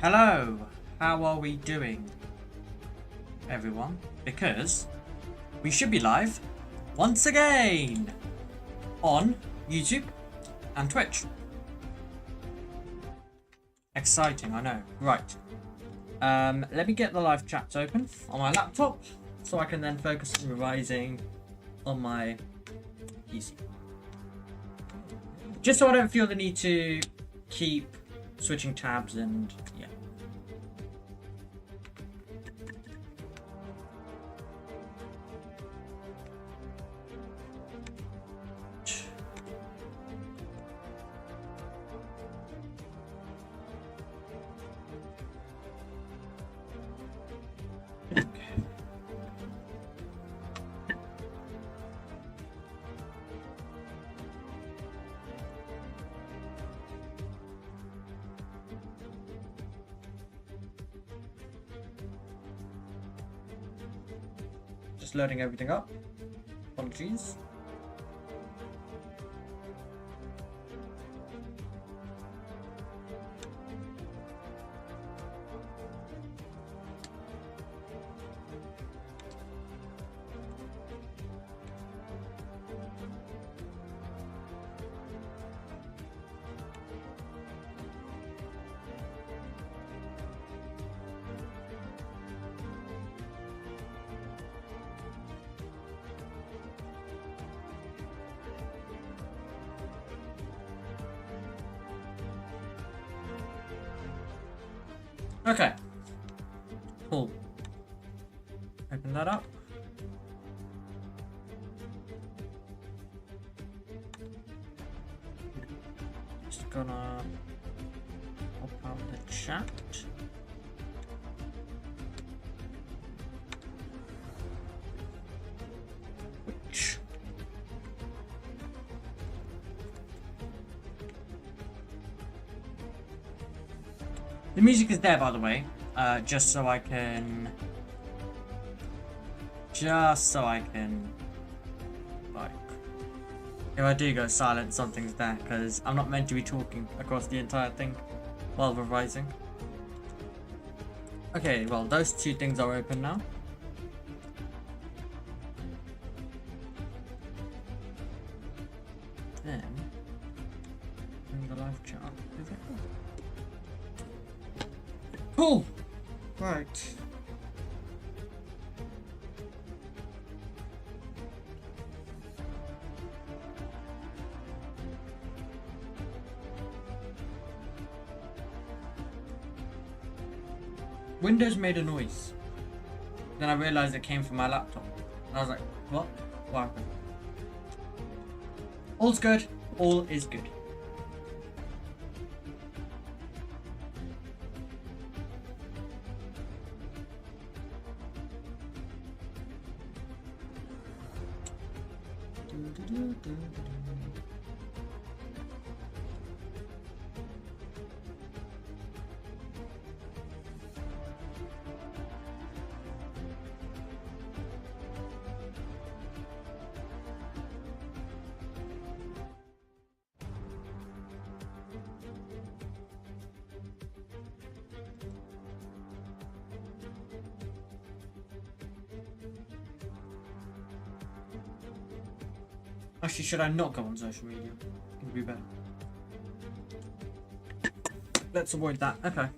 Hello, how are we doing, everyone? Because we should be live once again on YouTube and Twitch. Exciting, I know. Right. Let me get the live chat open on my laptop so I can then focus on revising on my PC. Just so I don't feel the need to keep switching tabs and yeah. Just loading everything up. Apologies. Okay. Cool. Open that up. Just gonna pop out the chat. Which the music is there, by the way, just so I can, like, if I do go silent, something's there, because I'm not meant to be talking across the entire thing while revising. Okay, well, those two things are open now. Then, bring the live chat up. Is that cool? Cool. Right. Windows made a noise. Then I realized it came from my laptop. And I was like, what? What happened? All's good. All is good. Actually, should I not go on social media? It would be better. Let's avoid that. Okay.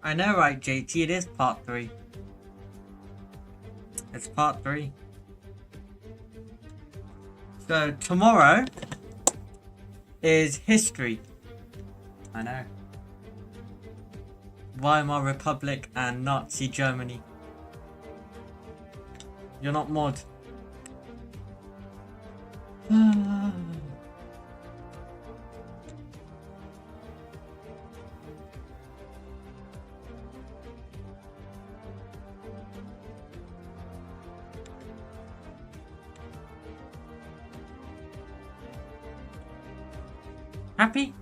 I know, right, JT? It is part 3. It's part 3. So tomorrow is history. I know. Weimar Republic and Nazi Germany. You're not mod. Happy?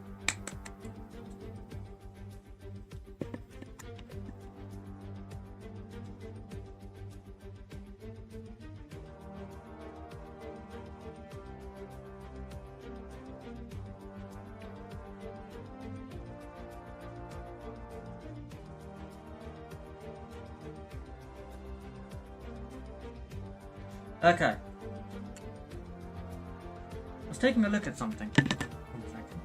Okay. I was taking a look at something. 1 second.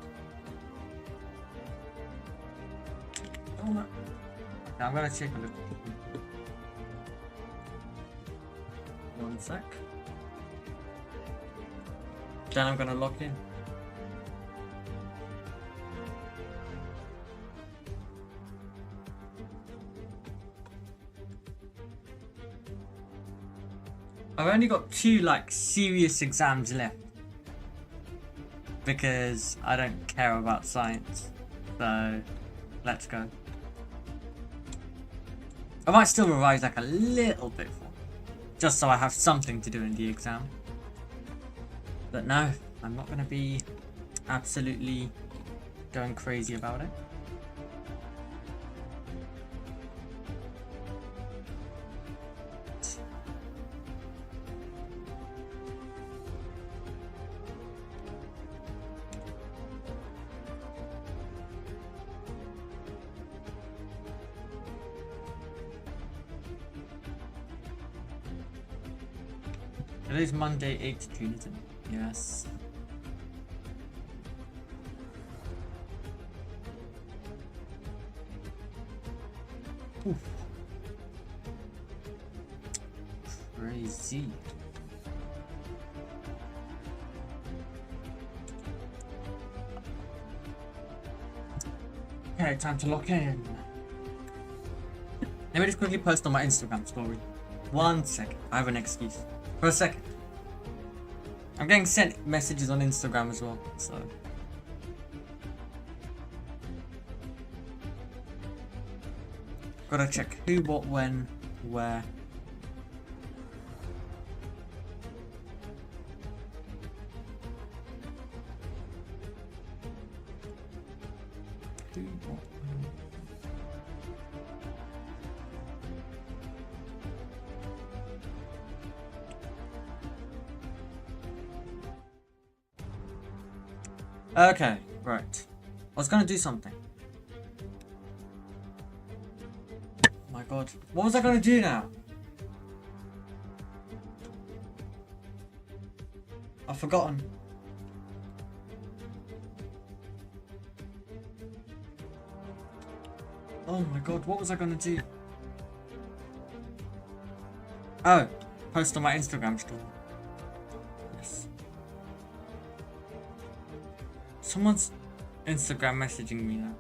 Oh, no. Okay, I'm gonna take a look. 1 sec. Then I'm gonna lock in. I've only got 2 like serious exams left because I don't care about science, so let's go. I might still revise like a little bit for just so I have something to do in the exam, but no, I'm not going to be absolutely going crazy about it. It is Monday, 8th June, isn't it? Yes. Oof. Crazy. Okay, time to lock in. Let me just quickly post on my Instagram story. 1 second. I have an excuse. For a second. I'm getting sent messages on Instagram as well, so. Gotta check who, what, when, where. Who, what, when. Okay, right. I was gonna do something. Oh my god. What was I gonna do now? I've forgotten. Oh my god, what was I gonna do? Oh, post on my Instagram story. Yes. Someone's Instagram messaging me now.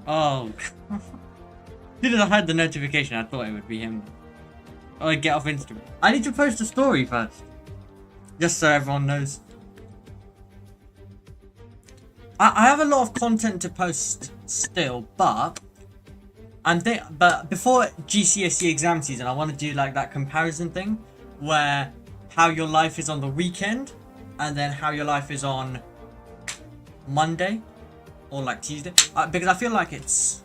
Oh. As soon as I had the notification, I thought it would be him. Oh, get off Instagram. I need to post a story first. Just so everyone knows. I have a lot of content to post still, but before GCSE exam season, I want to do like that comparison thing where how your life is on the weekend and then how your life is on Monday or like Tuesday, because I feel like it's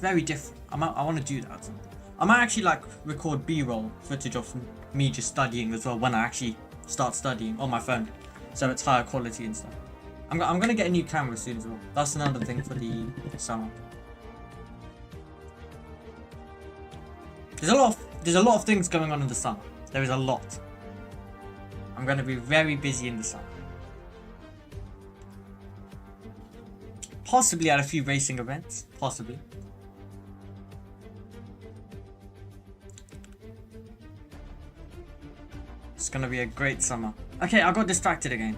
very different. I want to do that. I might actually like record B-roll footage of me just studying as well when I actually start studying on my phone, so it's higher quality and stuff. I'm gonna get a new camera soon as well. That's another thing for the summer. There's a lot of things going on in the summer. There is a lot. I'm gonna be very busy in the summer. Possibly at a few racing events, possibly. It's gonna be a great summer. Okay, I got distracted again.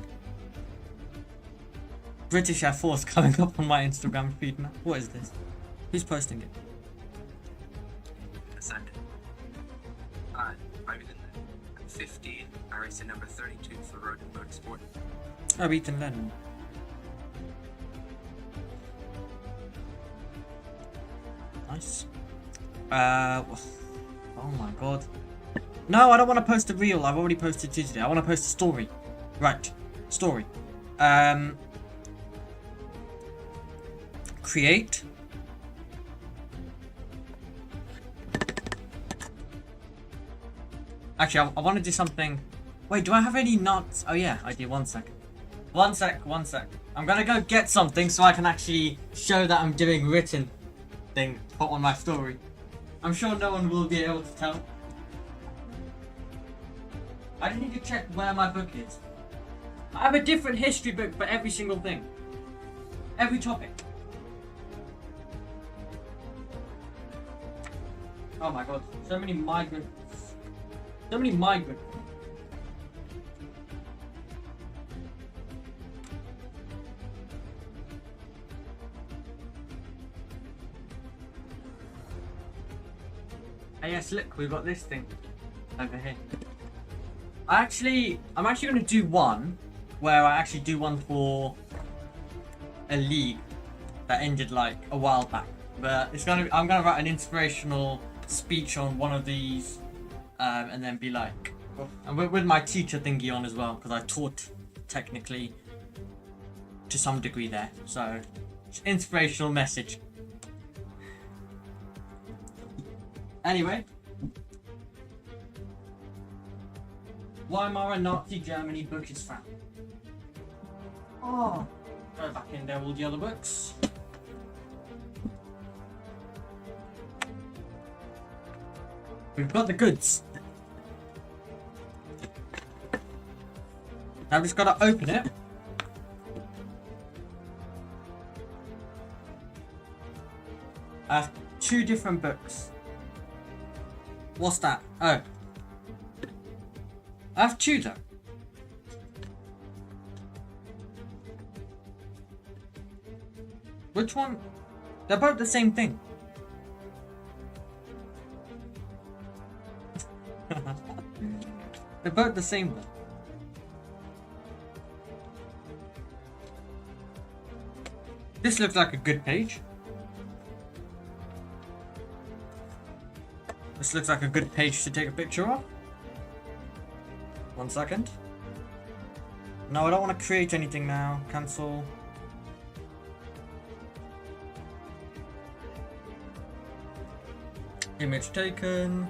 British Air Force coming up on my Instagram feed now. What is this? Who's posting it? Ascended. I was in the 15. I raced in number 32 for Road and Motorsport. Oh, Ethan Lennon. Nice. Oh my god. No, I don't want to post a reel. I've already posted two today. I want to post a story. Right. Story. Create. Actually, I want to do something. Wait, do I have any nuts? Oh yeah, I do. 1 second. 1 sec, 1 sec. I'm gonna go get something so I can actually show that I'm doing written thing put on my story. I'm sure no one will be able to tell. I just need to check where my book is. I have a different history book for every single thing. Every topic. Oh my god, so many migrants. So many migrants. Hey, yes, look, we've got this thing over here. I'm actually going to do one where I actually do one for a league that ended like a while back. But I'm gonna write an inspirational speech on one of these, and then be like, and with my teacher thingy on as well, because I taught technically to some degree there. So, inspirational message. Anyway, Weimar and Nazi Germany book is found. Oh, go back in there, all the other books. We've got the goods. Now I've just got to open it. I have 2 different books. What's that? Oh. I have 2 though. Which one? They're both the same thing. They're both the same though. This looks like a good page. This looks like a good page to take a picture of. 1 second. No, I don't want to create anything now. Cancel. Image taken.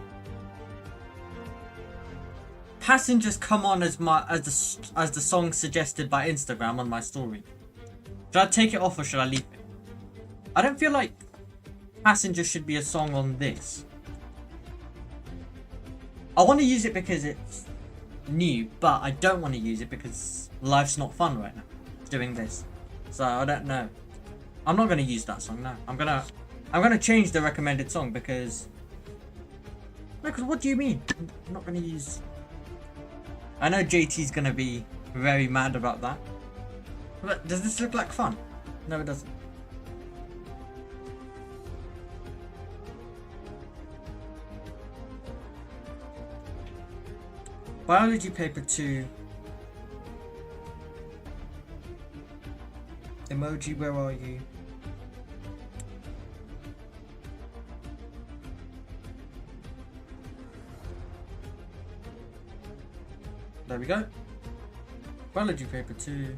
Passengers come on as the song suggested by Instagram on my story. Should I take it off or should I leave it? I don't feel like Passengers should be a song on this. I want to use it because it's new, but I don't want to use it because life's not fun right now doing this. So I don't know. I'm not going to use that song now. I'm gonna change the recommended song because what do you mean? I'm not going to use. I know JT's going to be very mad about that. But does this look like fun? No, it doesn't. Biology paper 2. Emoji, where are you? There we go. Biology paper 2.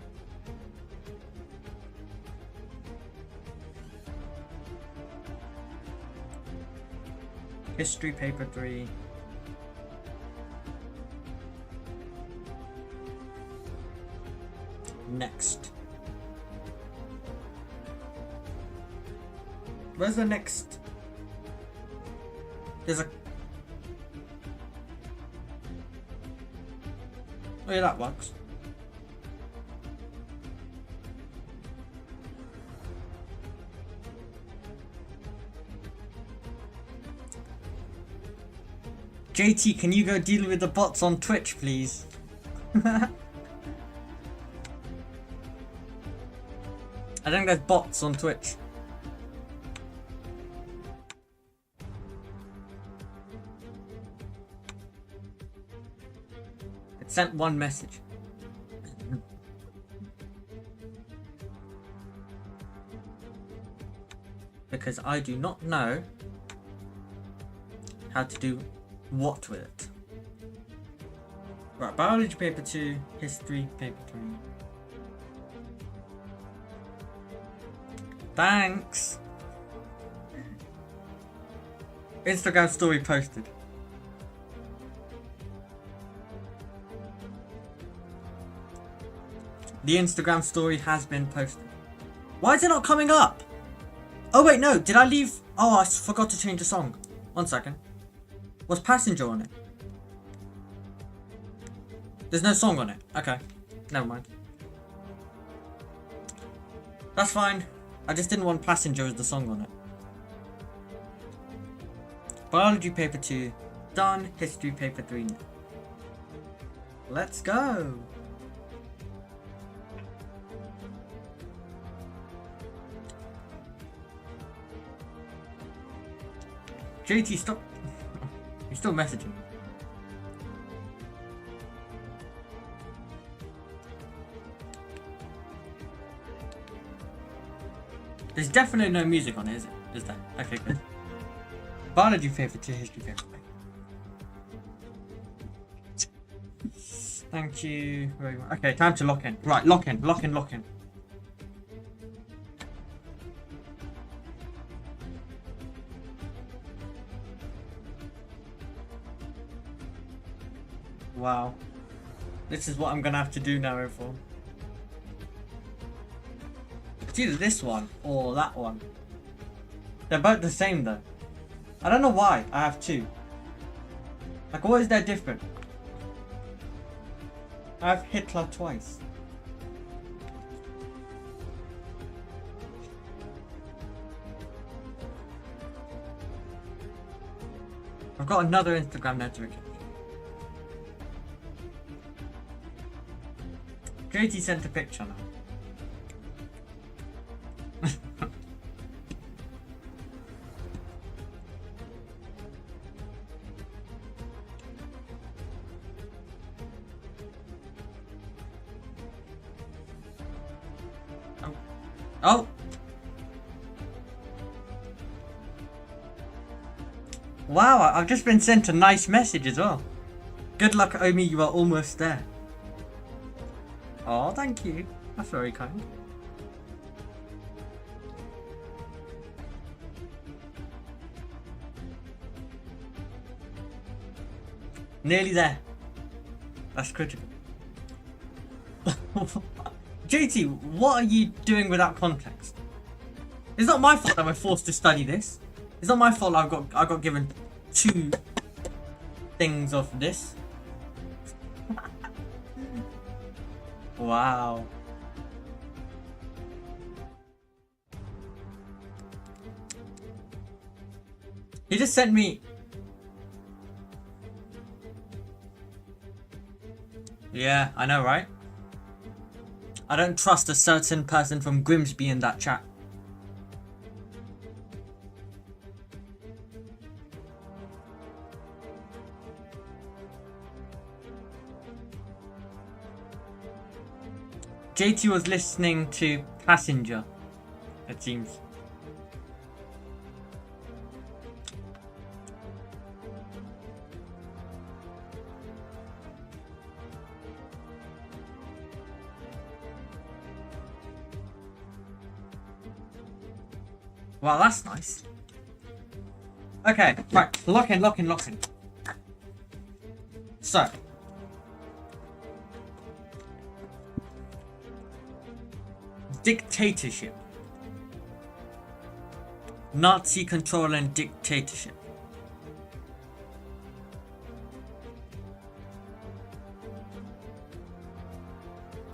History paper 3. Next. Where's the next? There's a... Oh yeah, that works. JT, can you go deal with the bots on Twitch, please? I think there's bots on Twitch. It sent one message. Because I do not know how to do what with it. Right, biology paper 2, history paper 3. Thanks! Instagram story posted. The Instagram story has been posted. Why is it not coming up? Oh wait, no, did I leave? Oh, I forgot to change the song. 1 second. Was Passenger on it? There's no song on it. Okay, never mind. That's fine. I just didn't want Passenger as the song on it. Biology paper 2 done. History paper 3. Let's go. JT, stop. You're still messaging me. There's definitely no music on it, is it? Is there? Okay, good. Biology paper 2, history paper 3. Thank you very much. Okay, time to lock in. Right, lock in. Wow. This is what I'm gonna have to do now, everyone. It's either this one or that one. They're both the same though. I don't know why I have two. Like, what is that different? I have Hitler twice. I've got another Instagram notification. JT sent a picture now. Oh! Wow, I've just been sent a nice message as well. Good luck, Omi, you are almost there. Oh, thank you. That's very kind. Nearly there. That's critical. JT, what are you doing without context? It's not my fault that we're forced to study this. It's not my fault I got given 2 things of this. Wow. He just sent me. Yeah, I know, right? I don't trust a certain person from Grimsby in that chat. JT was listening to Passenger, it seems. Wow, that's nice. Okay, right, lock in. So. Dictatorship. Nazi control and dictatorship.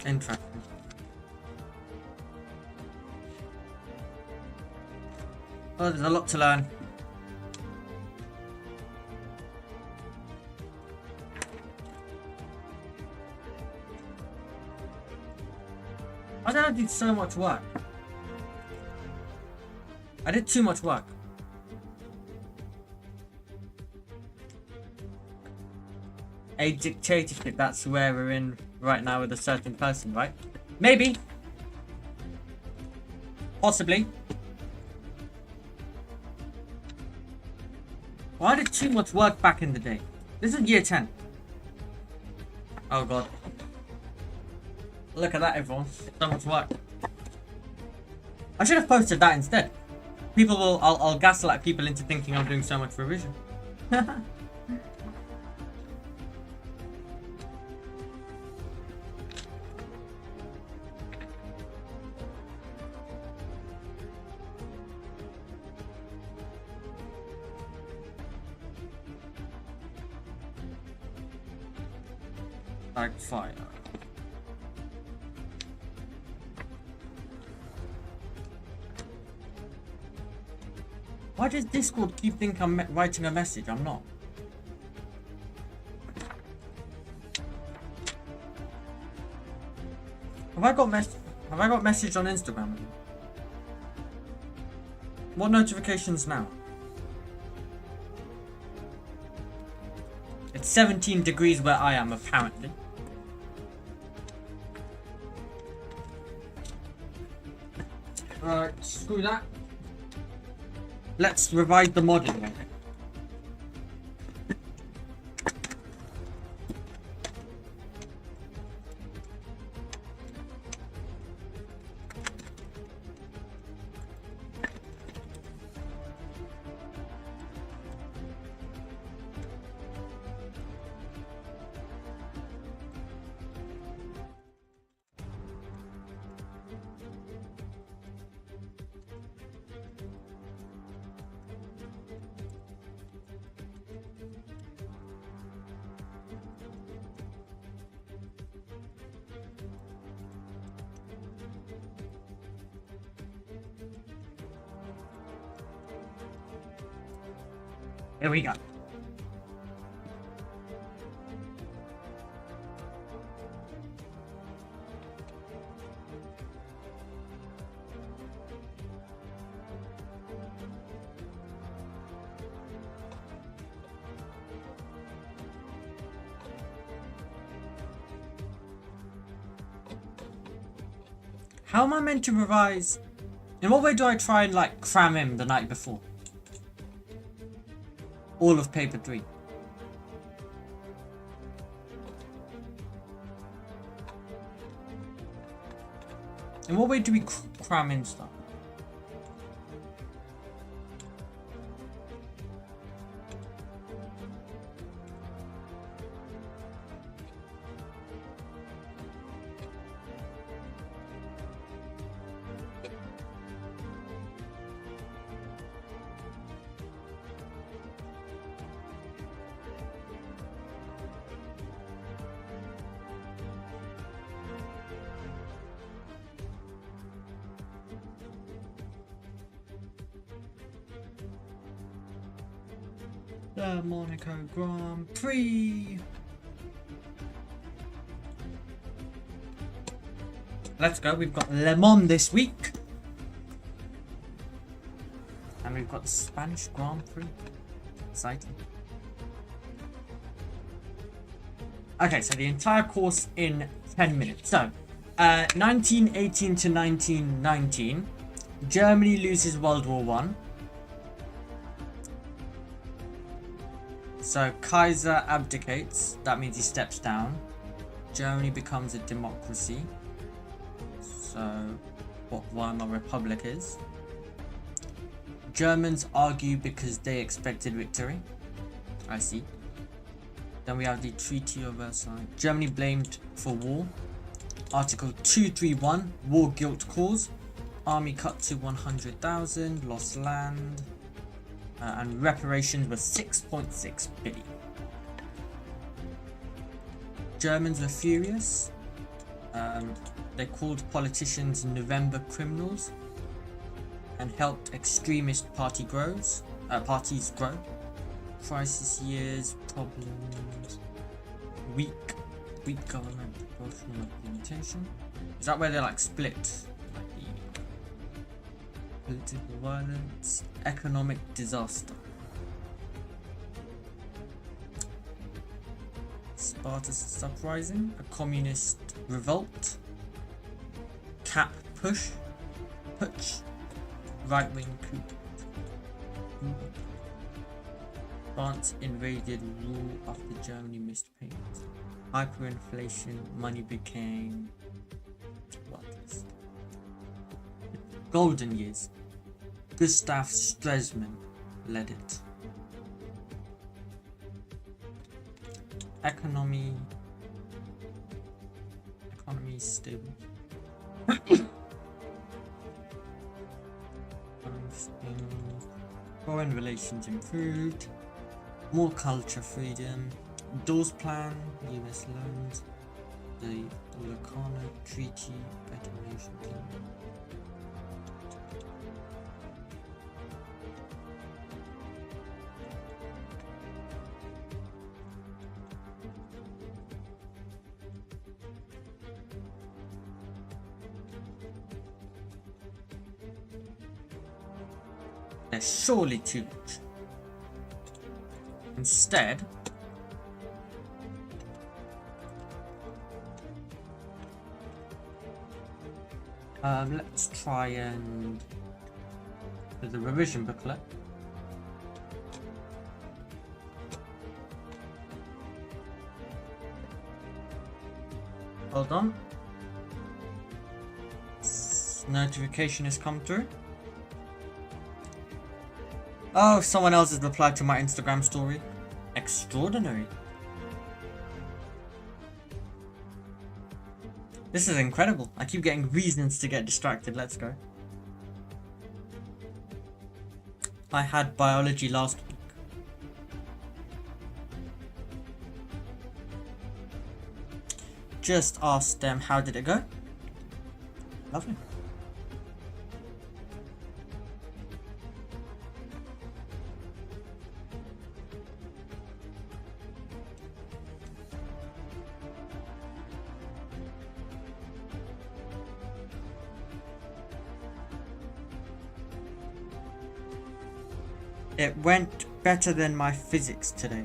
Interesting. Well, there's a lot to learn. did so much work. I did too much work. A dictatorship, that's where we're in right now with a certain person, right? Maybe. Possibly. Well, I did too much work back in the day. This is year 10. Oh god. Look at that, everyone. So much work. I should have posted that instead. People will... I'll gaslight people into thinking I'm doing so much revision. Like fire. Why does Discord keep thinking I'm writing a message? I'm not. Have I got message on Instagram? What notifications now? It's 17 degrees where I am, apparently. Right, screw that. Let's revise the modding then. Here we go. How am I meant to revise? In what way do I try and like cram in the night before? All of paper 3. In what way do we cram in stuff? The Monaco Grand Prix. Let's go. We've got Le Mans this week. And we've got the Spanish Grand Prix. Exciting. Okay, so the entire course in 10 minutes. So, 1918 to 1919. Germany loses World War One. So Kaiser abdicates, that means he steps down. Germany becomes a democracy. So what Weimar Republic is. Germans argue because they expected victory. I see. Then we have the Treaty of Versailles. Germany blamed for war. Article 231, war guilt clause. Army cut to 100,000, lost land. And reparations were 6.6 billion. Germans were furious. They called politicians November criminals and helped extremist parties grow. Crisis years, problems, weak government, proportional implementation. Is that where they like split political violence, economic disaster. Spartacus uprising, a communist revolt, cap putsch, right-wing coup. France invaded, rule after Germany missed payments. Hyperinflation, money became worthless. Golden years. Gustav Stresemann led it. Economy stable. Foreign relations improved. More culture freedom. Dawes Plan, US loans. The Locarno Treaty, better relations. There's surely too much. Instead, let's try and do the revision booklet. Hold on. Notification has come through. Oh, someone else has replied to my Instagram story. Extraordinary. This is incredible. I keep getting reasons to get distracted. Let's go. I had biology last week. Just asked them how did it go. Lovely. It went better than my physics today.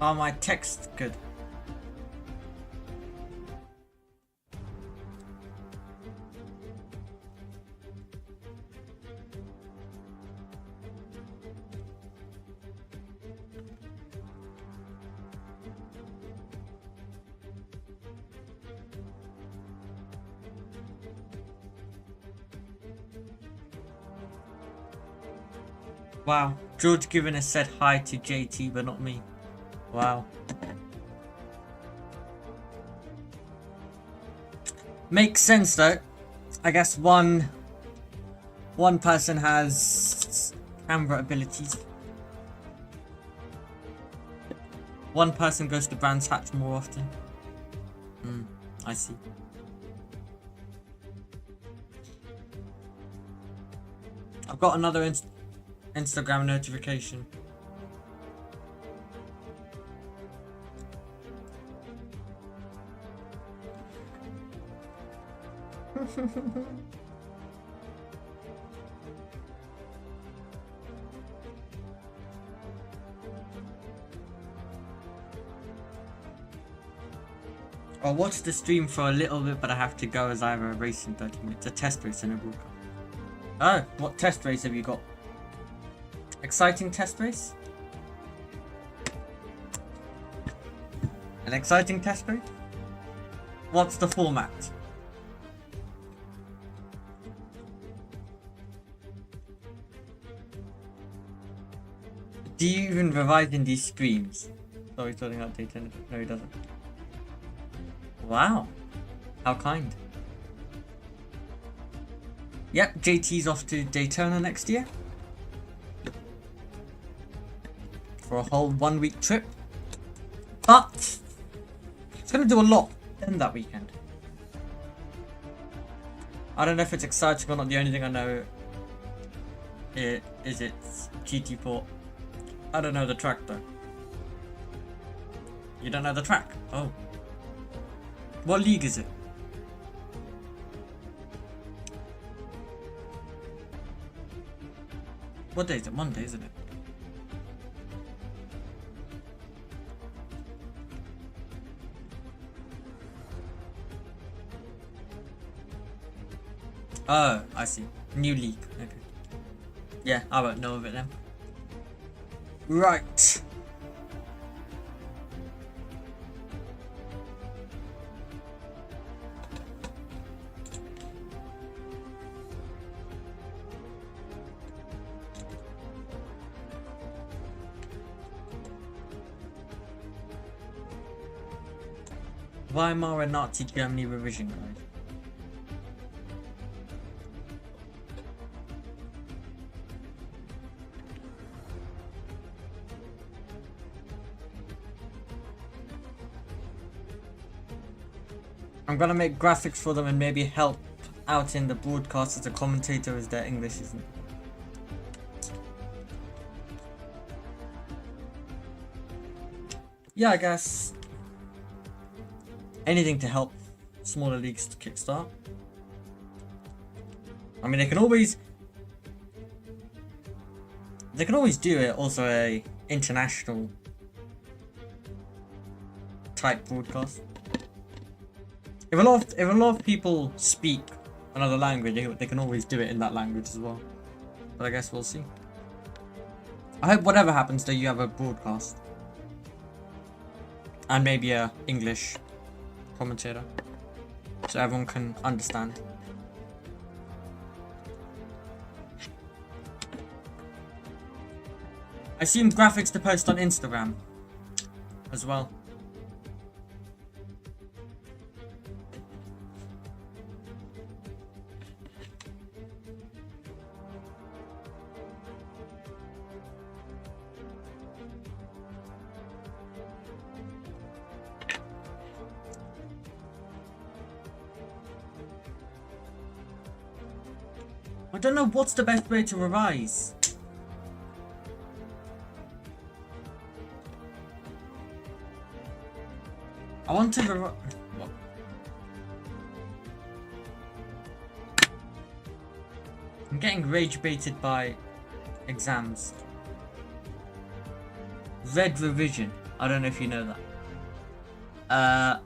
Are my texts good? Wow, George Given has said hi to JT, but not me. Wow. Makes sense though. I guess one person has camera abilities. One person goes to Brands Hatch more often. I see. I've got another Instagram notification. I'll watch the stream for a little bit, but I have to go as I have a race in 30 minutes. A test race in a World Cup. Oh, what test race have you got? Exciting test race? An exciting test race? What's the format? Do you even revise in these streams? Oh, he's sorting out data. No, he doesn't. Wow. How kind. Yep, JT's off to Daytona next year. For a whole 1 week trip. But it's going to do a lot in that weekend. I don't know if it's exciting or not. The only thing I know is it's GT4. I don't know the track though. You don't know the track? Oh. What league is it? What day is it? Monday, isn't it? Oh, I see. New league. Okay. Yeah, I won't know of it then. Right. Weimar and Nazi Germany revision guide. I'm gonna make graphics for them and maybe help out in the broadcast as a commentator as their English isn't. Yeah, I guess anything to help smaller leagues to kickstart. I mean, they can always do it. Also, a international type broadcast. If a lot of people speak another language, they can always do it in that language as well. But I guess we'll see. I hope whatever happens, that you have a broadcast and maybe a English commentator, so everyone can understand. I assume graphics to post on Instagram as well. I don't know what's the best way to revise. I want to what? I'm getting rage baited by exams. Red revision. I don't know if you know that.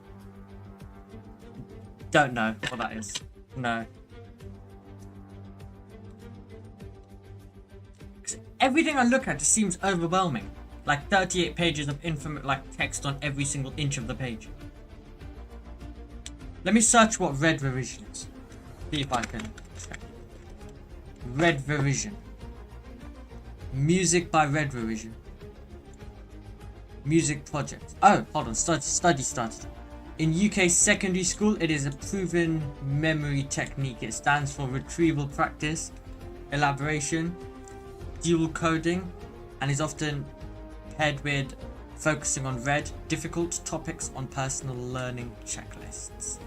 Don't know what that is. No. Everything I look at just seems overwhelming. Like 38 pages of text on every single inch of the page. Let me search what red revision is. See if I can check. Red revision. Music by Red Revision. Music project. Oh, hold on. Study started. In UK secondary school, it is a proven memory technique. It stands for retrieval practice, elaboration, dual coding, and is often paired with focusing on red, difficult topics on personal learning checklists.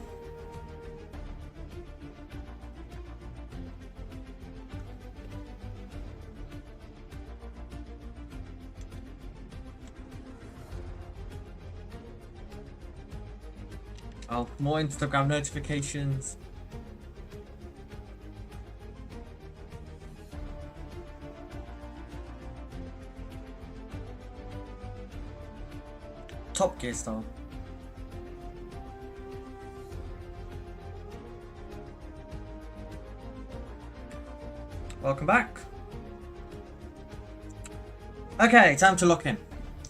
Oh, more Instagram notifications. Top Gear style. Welcome back. Okay, time to lock in.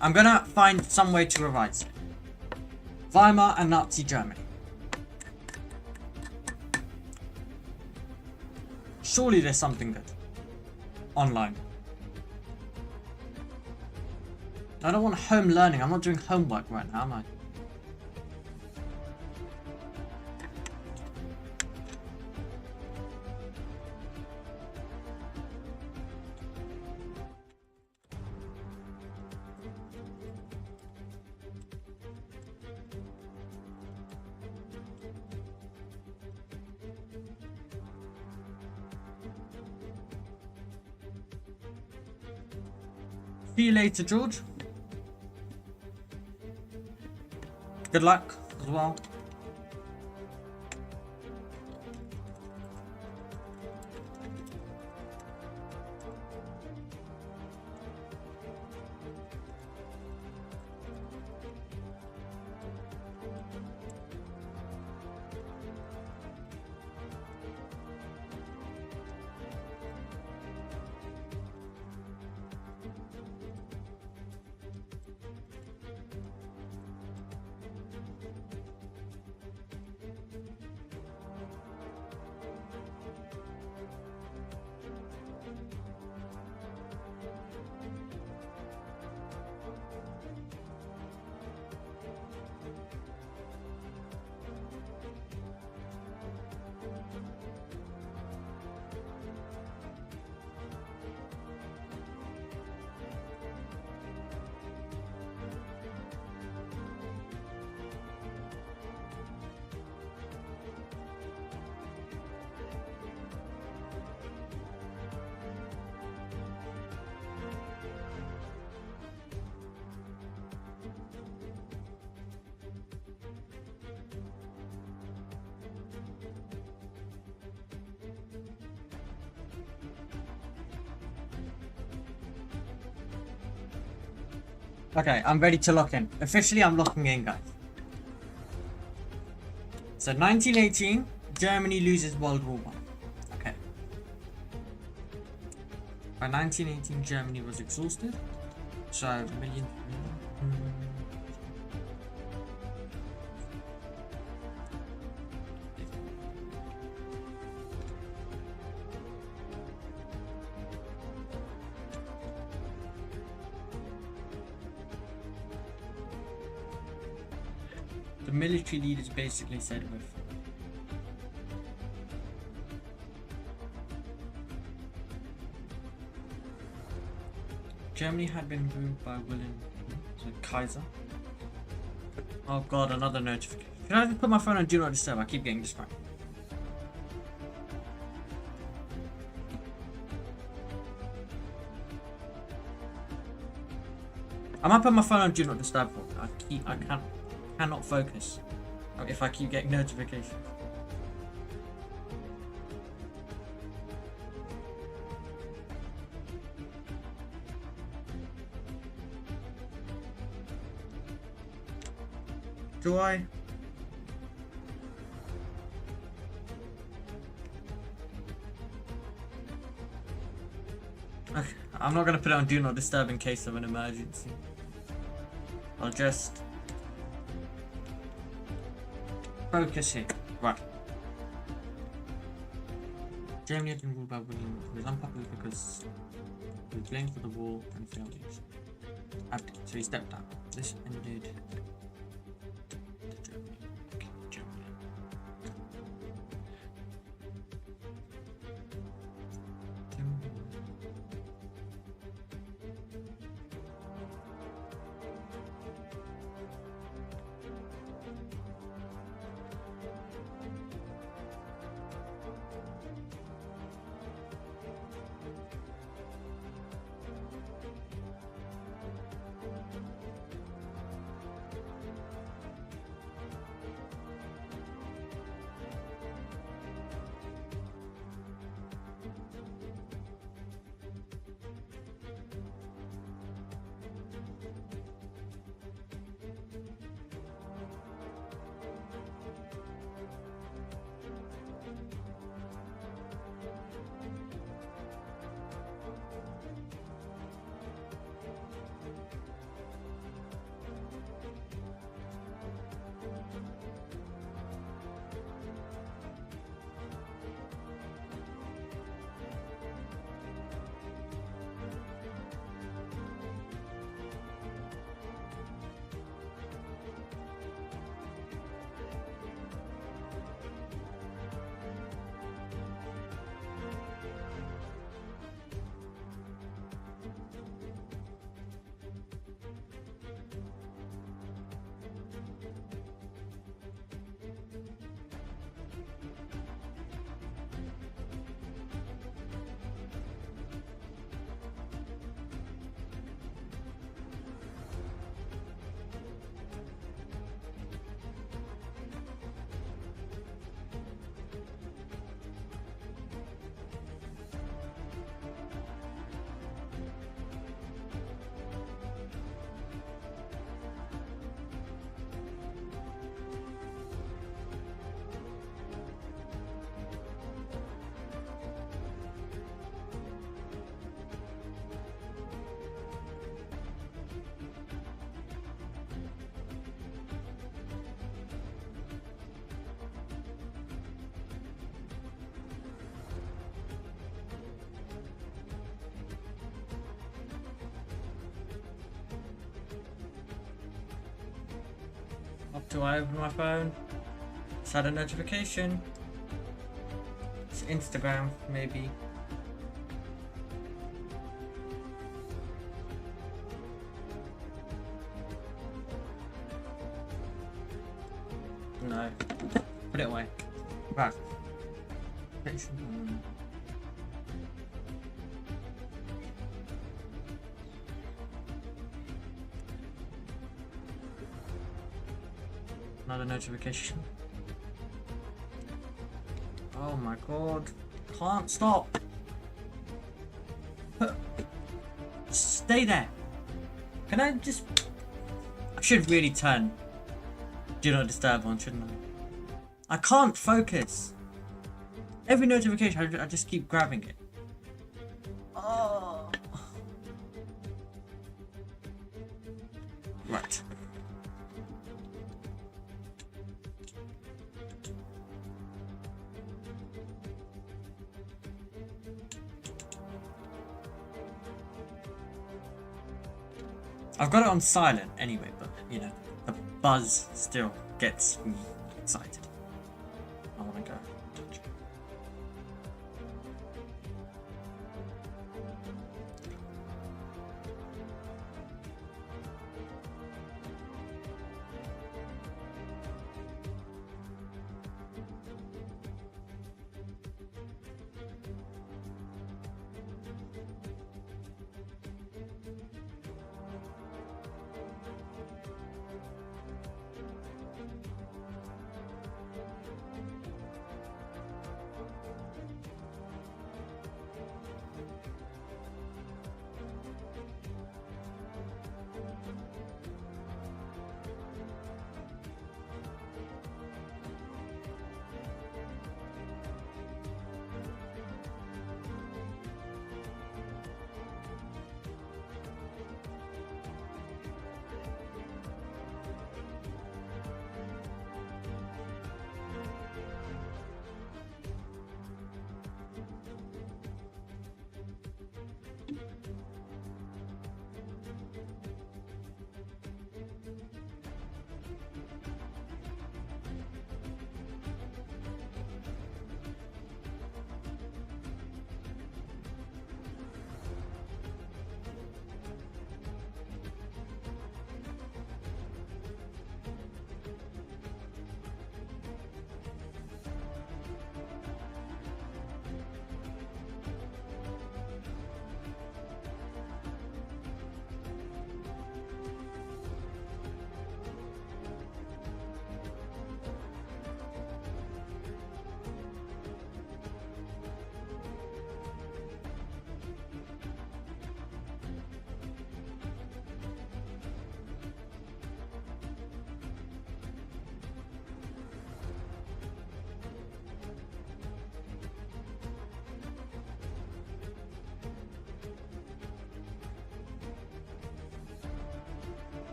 I'm gonna find some way to revise it. Weimar and Nazi Germany. Surely there's something good online. I don't want home learning. I'm not doing homework right now, am I? See you later, George. Good luck as well. Okay, I'm ready to lock in. Officially, I'm locking in, guys. So, 1918, Germany loses World War I. Okay. By 1918, Germany was exhausted. So, million. The military leaders basically said with Germany had been ruled by Wilhelm the Kaiser. Oh god, another notification. Can I just put my phone on do not disturb? I keep getting distracted. I might put my phone on do not disturb. I cannot focus if I keep getting notifications. Do I? Okay, I'm not going to put it on do not disturb in case of an emergency. I'll just focus here. Right. Germany had been ruled by William. It was unpopular because he was blamed for the war and failures. So he stepped down. This ended Germany. Up till I open my phone. Just had a notification. It's Instagram, maybe. No. Put it away. Right. Another notification. Oh my god. Can't stop. Stay there. Can I just... I should really turn Do Not Disturb on, shouldn't I? I can't focus. Every notification, I just keep grabbing it. Oh. Right. I've got it on silent anyway, but you know, the buzz still gets me excited. I want to go.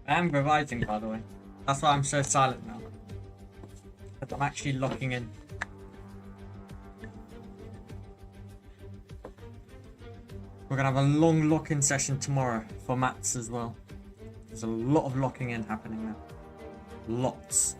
I am revising, by the way. That's why I'm so silent now. But I'm actually locking in. We're gonna have a long lock-in session tomorrow for maths as well. There's a lot of locking in happening now. Lots.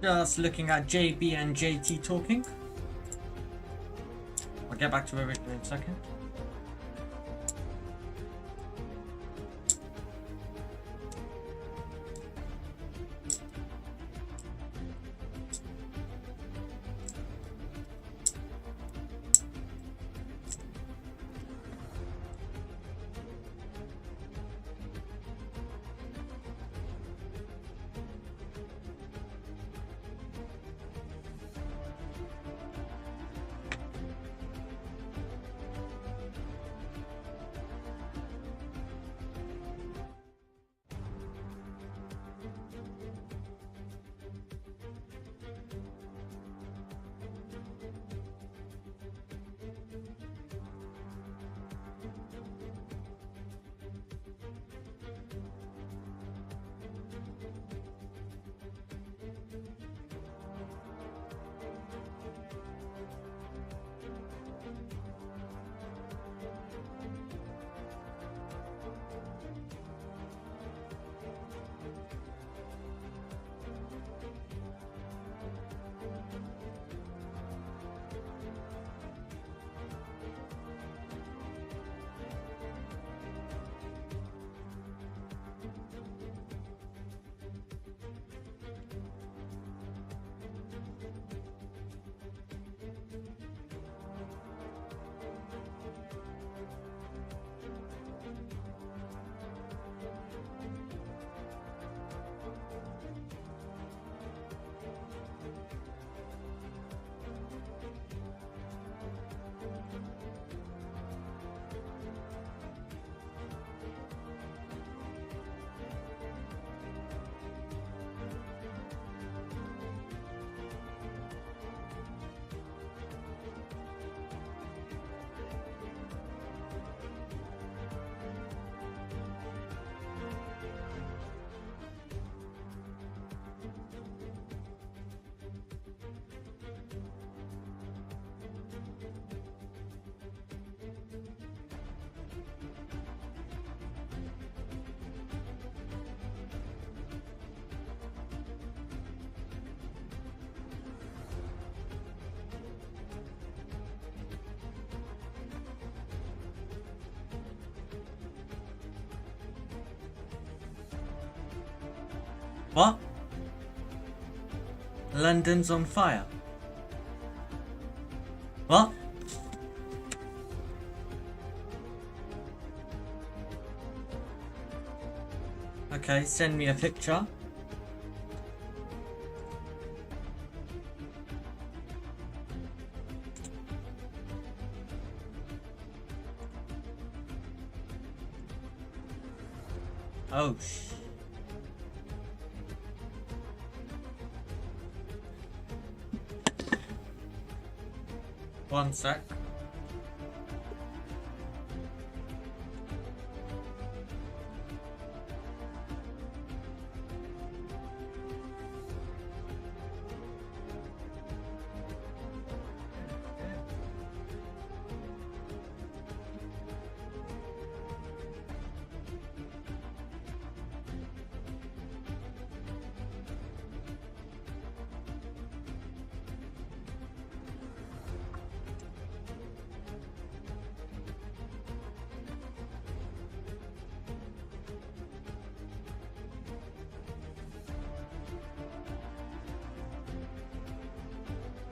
Just looking at JB and JT talking. I'll get back to everything in a second. What? London's on fire. What? Okay, send me a picture. Oh, one sec.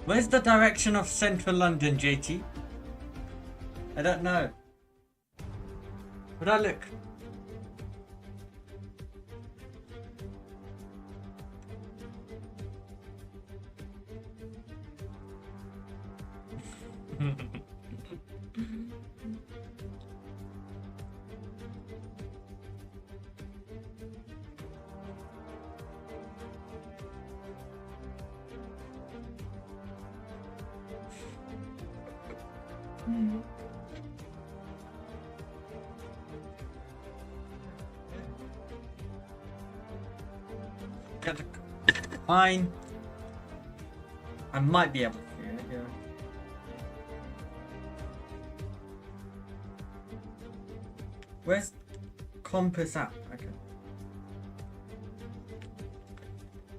Where's the direction of central London, JT? I don't know. Would I look? Fine. I might be able to see it, yeah. Where's compass app? Okay.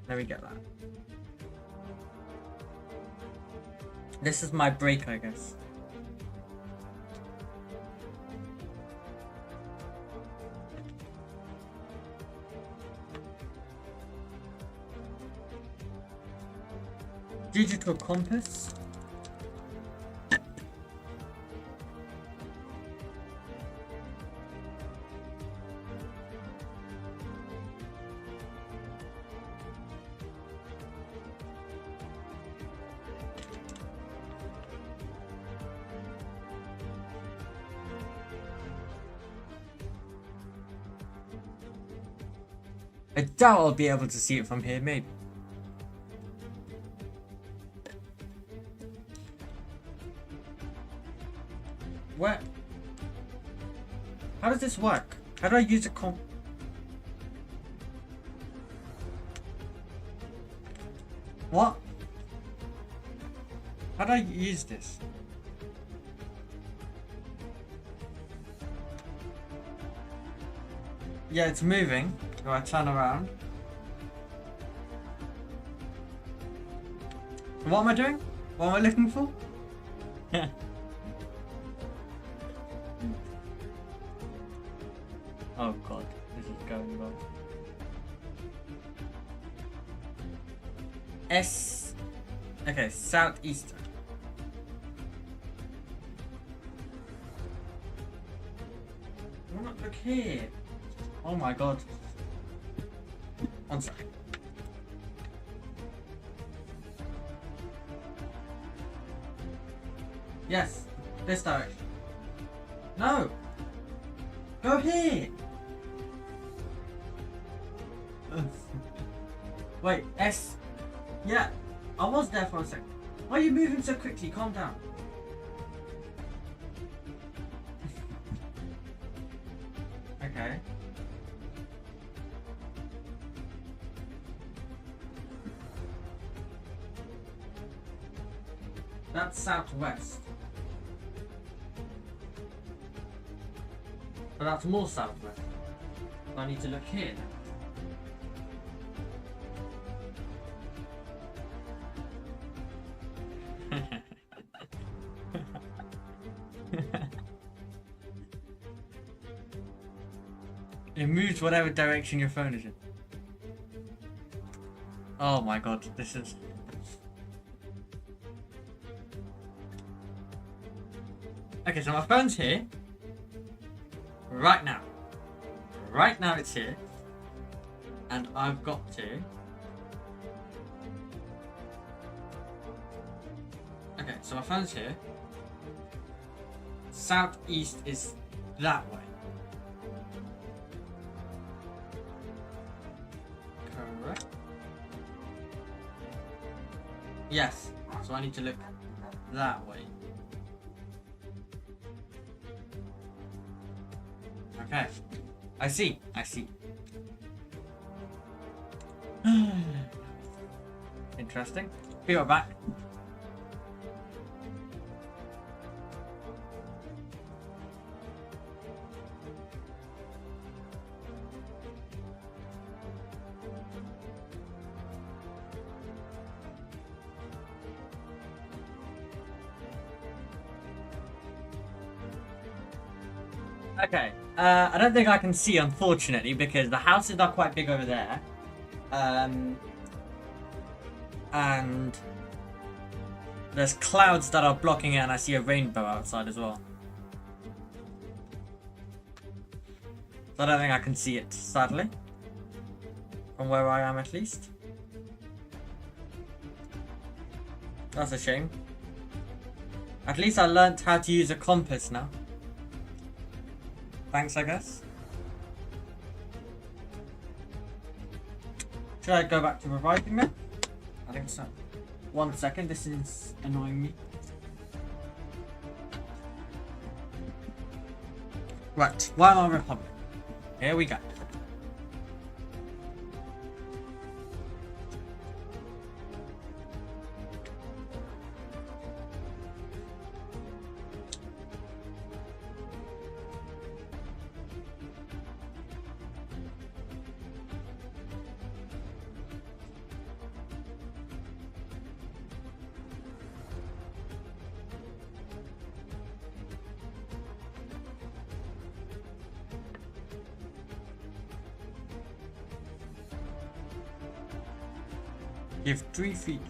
Let me get that. This is my break, I guess. Digital compass. I doubt I'll be able to see it from here, maybe. Where? How does this work? How do I use a What? How do I use this? Yeah, it's moving. Do I turn around? What am I doing? What am I looking for? Oh god, this is going wrong. S. Okay, southeastern. Why not look here? Oh my god. One second. Yes, this direction. No! Go here! Wait, S. Yeah, I was there for a second. Why are you moving so quickly? Calm down. Okay. That's southwest. But that's more southwest. I need to look here now. It moves whatever direction your phone is in. Oh my god, this is... Okay, so my phone's here. Right now. Right now it's here. And I've got to... Okay, so my phone's here. Southeast is that way. Correct. Yes, so I need to look that way. Okay, I see. Interesting. Be right back. Okay, I don't think I can see, unfortunately, because the houses are quite big over there. And there's clouds that are blocking it, and I see a rainbow outside as well. So I don't think I can see it, sadly. From where I am, at least. That's a shame. At least I learnt how to use a compass now. Thanks, I guess. Should I go back to reviving them? I think so. 1 second, this is annoying me. Right, Weimar Republic. Here we go. Give 3 feet.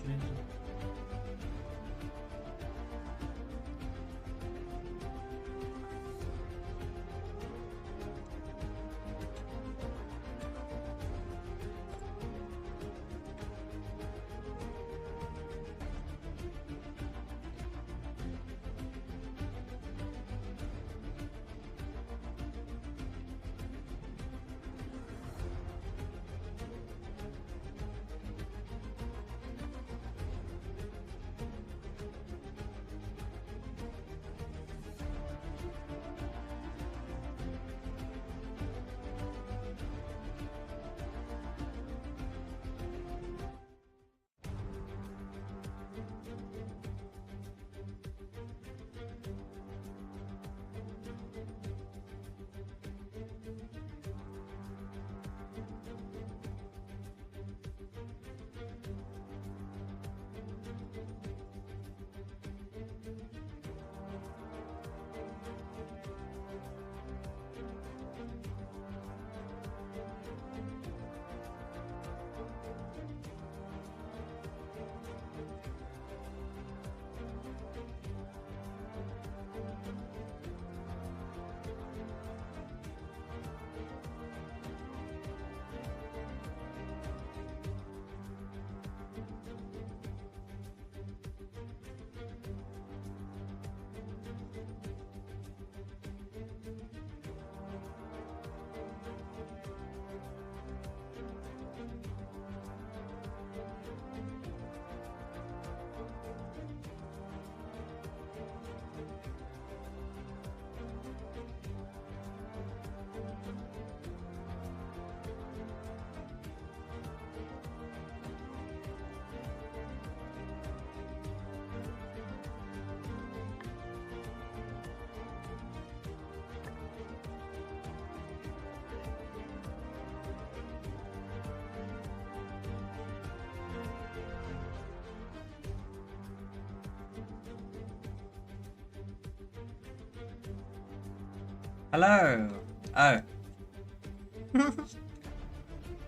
Hello. Oh.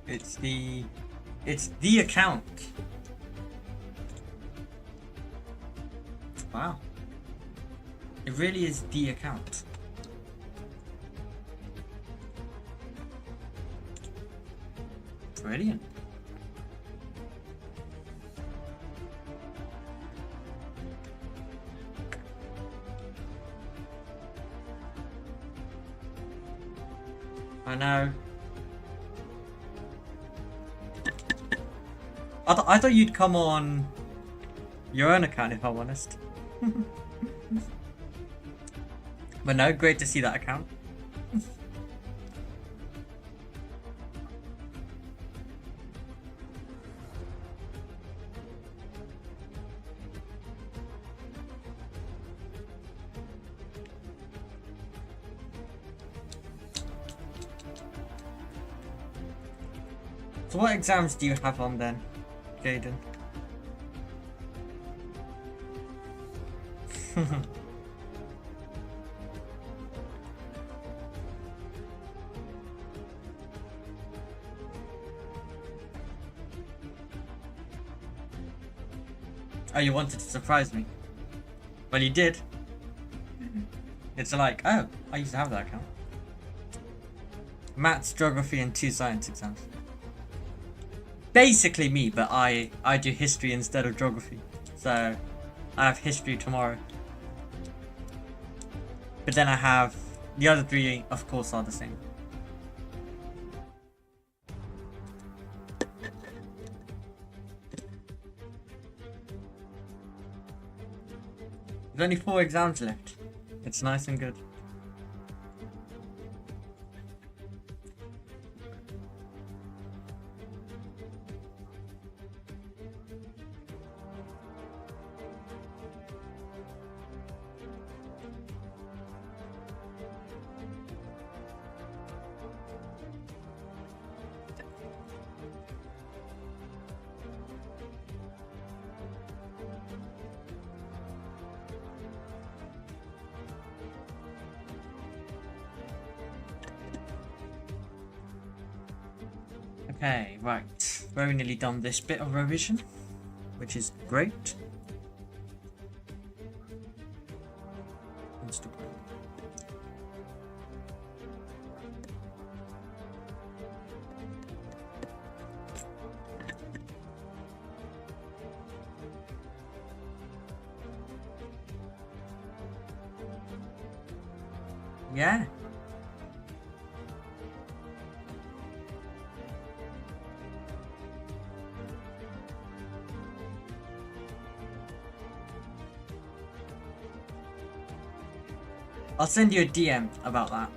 It's the It's the account. Wow. It really is the account. Brilliant. I know. I thought you'd come on your own account, if I'm honest. But no, great to see that account. So what exams do you have on then, Jaden? Oh, you wanted to surprise me. Well, you did. It's like, oh, I used to have that account. Maths, geography, and 2 science exams. Basically me, but I do history instead of geography. So, I have history tomorrow. But then I have the other 3, of course, are the same. There's only 4 exams left. It's nice and good. Okay, right. Very nearly done this bit of revision, which is great. Instagram. Yeah. I'll send you a DM about that.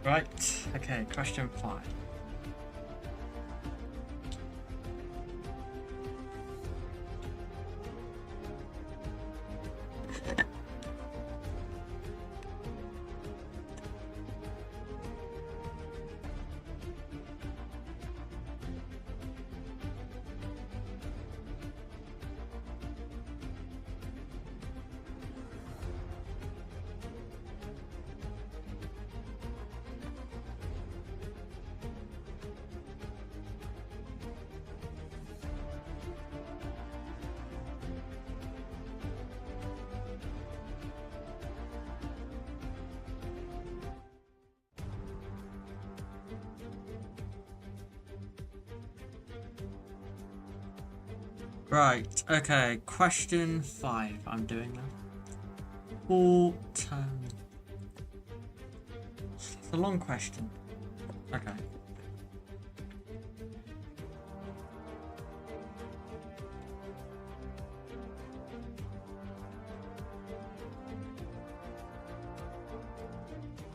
Right, okay, question 5. Right, okay, question 5 I'm doing now. Full turn. It's a long question. Okay.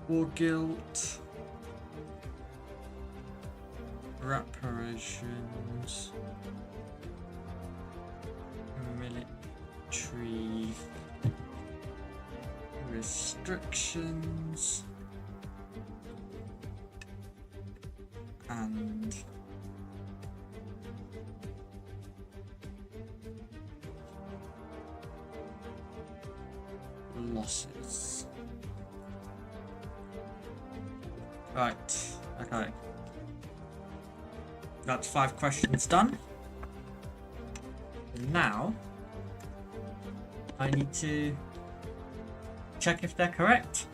War guilt. Reparations. Military restrictions. And losses. Right, okay. That's 5 questions done. And now I need to check if they're correct.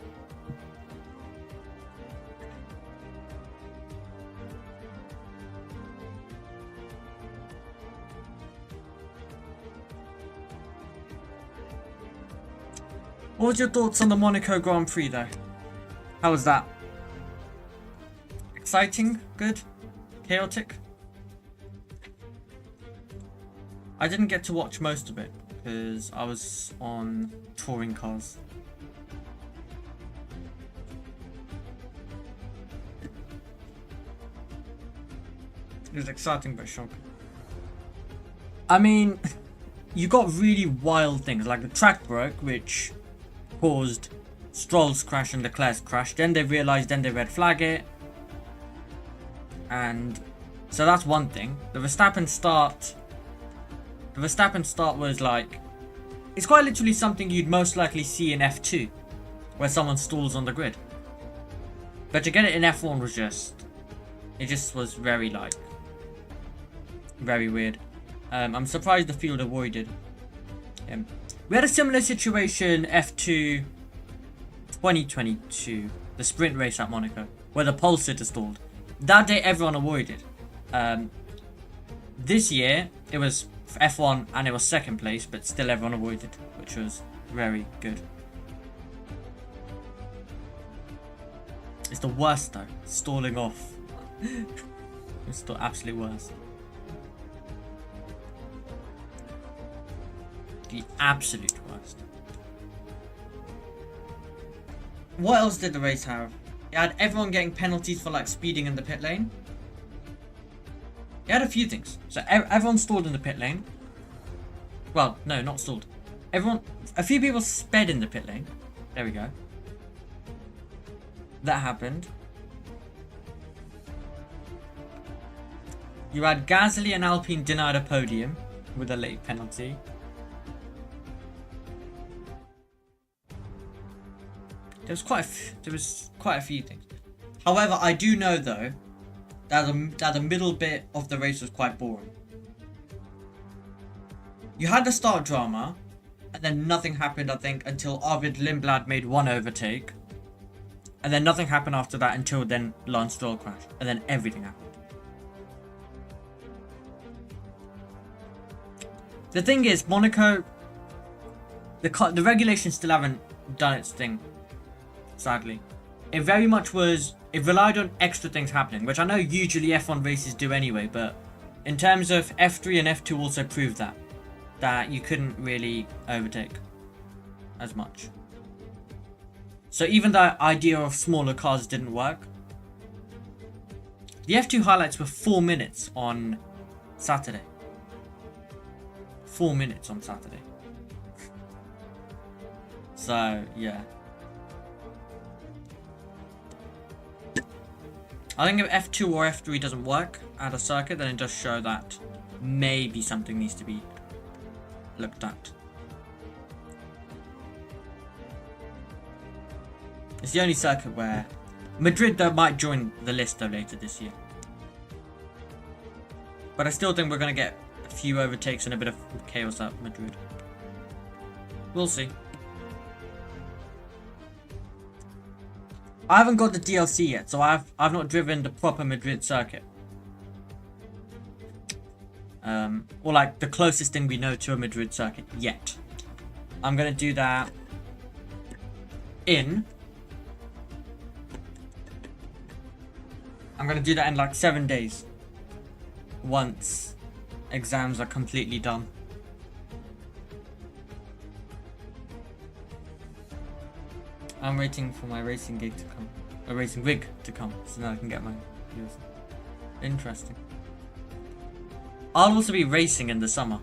What was your thoughts on the Monaco Grand Prix though? How was that? Exciting? Good? Chaotic? I didn't get to watch most of it because I was on touring cars. It was exciting but shocking. I mean, you got really wild things like the track broke, which caused Stroll's crash and Leclerc's crash. Then they realized, then they red flag it. And so that's one thing. The Verstappen start was like, it's quite literally something you'd most likely see in F2, where someone stalls on the grid. But to get it in F1 was it just was very weird. I'm surprised the field avoided him. We had a similar situation F2 2022, the sprint race at Monaco, where the pole sitter stalled. That day everyone avoided. This year it was F1 and it was second place, but still everyone avoided, which was very good. It's the worst though, stalling off. It's the absolute worst. The absolute worst. What else did the race have? It had everyone getting penalties for like speeding in the pit lane. It had a few things. So everyone stalled in the pit lane. Well, no, not stalled. A few people sped in the pit lane. There we go. That happened. You had Gasly and Alpine denied a podium with a late penalty. There was quite a few things. However, I do know though that the middle bit of the race was quite boring. You had the start drama, and then nothing happened, I think, until Arvid Lindblad made one overtake. And then nothing happened after that until then Lance Stroll crashed. And then everything happened. The thing is, Monaco, the regulations still haven't done its thing. Sadly. It very much it relied on extra things happening, which I know usually F1 races do anyway, but in terms of F3 and F2 also proved that you couldn't really overtake as much. So even the idea of smaller cars didn't work. The F2 highlights were 4 minutes on Saturday. 4 minutes on Saturday. So, yeah. I think if F2 or F3 doesn't work at a circuit, then it does show that maybe something needs to be looked at. It's the only circuit where Madrid though might join the list though later this year. But I still think we're going to get a few overtakes and a bit of chaos at Madrid. We'll see. I haven't got the DLC yet, so I've not driven the proper Madrid circuit. Or like the closest thing we know to a Madrid circuit yet. I'm gonna do that in like 7 days, once exams are completely done. I'm waiting for my racing rig to come, so now I can get my viewers. Interesting. I'll also be racing in the summer,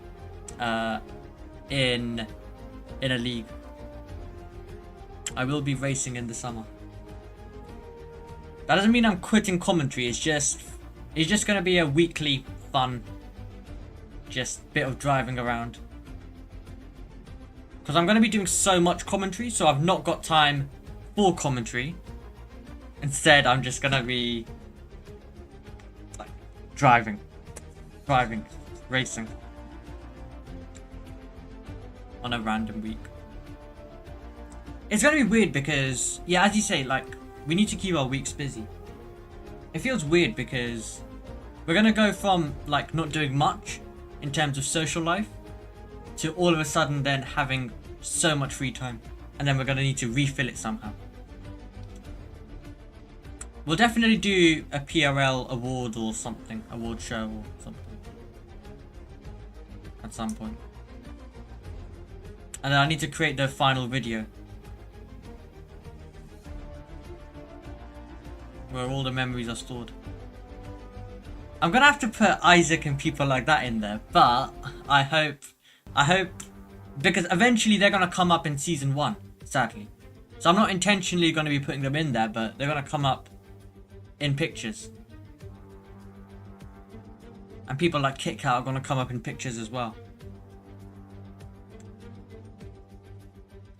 in a league. I will be racing in the summer. That doesn't mean I'm quitting commentary. It's just gonna be a weekly fun, just bit of driving around. Because I'm gonna be doing so much commentary, so I've not got time for commentary. Instead, I'm just gonna be like driving, racing on a random week. It's gonna be weird because, yeah, as you say, like, we need to keep our weeks busy. It feels weird because we're gonna go from like not doing much in terms of social life to all of a sudden then having so much free time, and then we're gonna need to refill it somehow. We'll definitely do a PRL award or something, award show or something at some point. And then I need to create the final video where all the memories are stored. I'm gonna have to put Isaac and people like that in there, but I hope, because eventually they're gonna come up in season 1, sadly. So I'm not intentionally gonna be putting them in there, but they're gonna come up in pictures. And people like KitKat are gonna come up in pictures as well.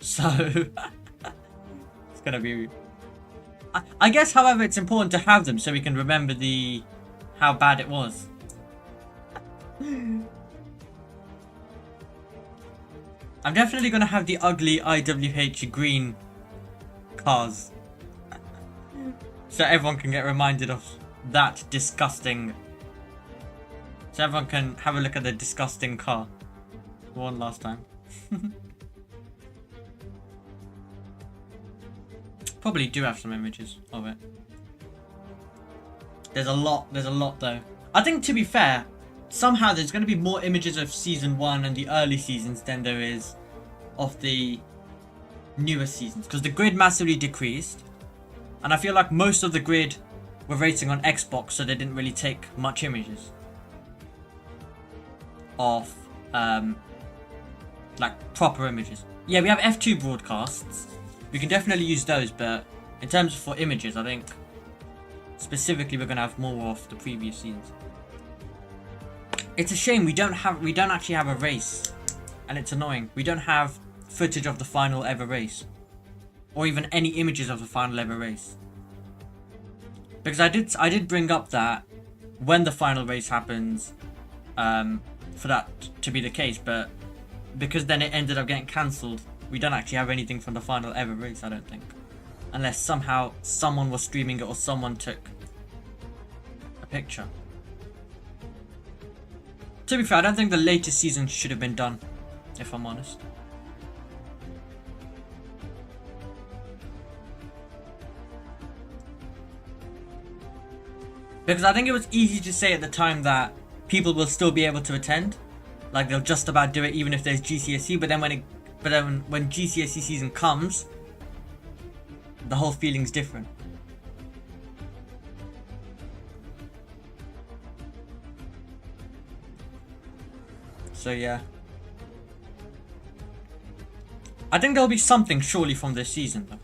So it's gonna be. I guess, however, it's important to have them so we can remember how bad it was. I'm definitely gonna have the ugly IWH green cars, so everyone can get reminded of that disgusting. So everyone can have a look at the disgusting car one last time. Probably do have some images of it. There's a lot though. I think, to be fair, somehow there's going to be more images of season 1 and the early seasons than there is of the newer seasons, because the grid massively decreased, and I feel like most of the grid were racing on Xbox, so they didn't really take much images of like proper images. Yeah, we have F2 broadcasts. We can definitely use those, but in terms for images, I think specifically we're gonna have more of the previous seasons. It's a shame we don't actually have a race, and it's annoying. We don't have footage of the final ever race, or even any images of the final ever race. Because I did bring up that when the final race happens, for that to be the case, but because then it ended up getting cancelled, we don't actually have anything from the final ever race, I don't think. Unless somehow someone was streaming it or someone took a picture. To be fair, I don't think the latest season should have been done, if I'm honest. Because I think it was easy to say at the time that people will still be able to attend. Like, they'll just about do it even if there's GCSE, but then when GCSE season comes, the whole feeling's different. So yeah, I think there'll be something surely from this season though.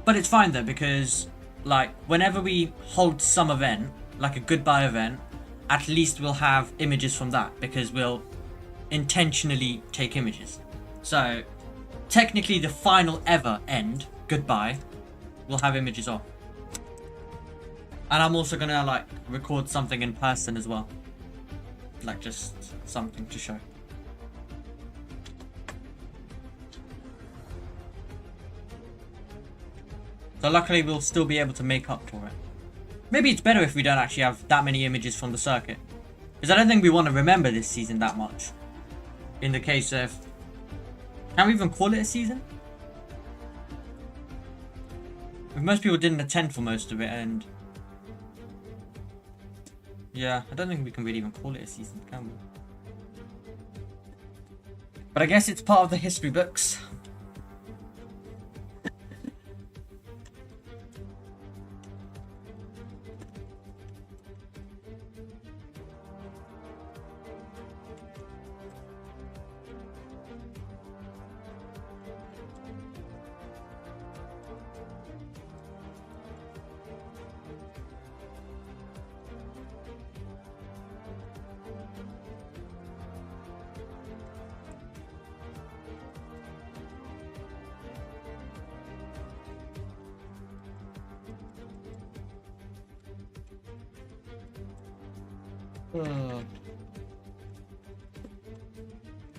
But it's fine though, because like whenever we hold some event, like a goodbye event, at least we'll have images from that, because we'll intentionally take images. So technically the final ever end, goodbye, we'll have images of. And I'm also gonna like record something in person as well, like just something to show. So luckily we'll still be able to make up for it. Maybe it's better if we don't actually have that many images from the circuit. Because I don't think we want to remember this season that much. In the case of... Can we even call it a season? If most people didn't attend for most of it, and... Yeah, I don't think we can really even call it a season, can we? But I guess it's part of the history books.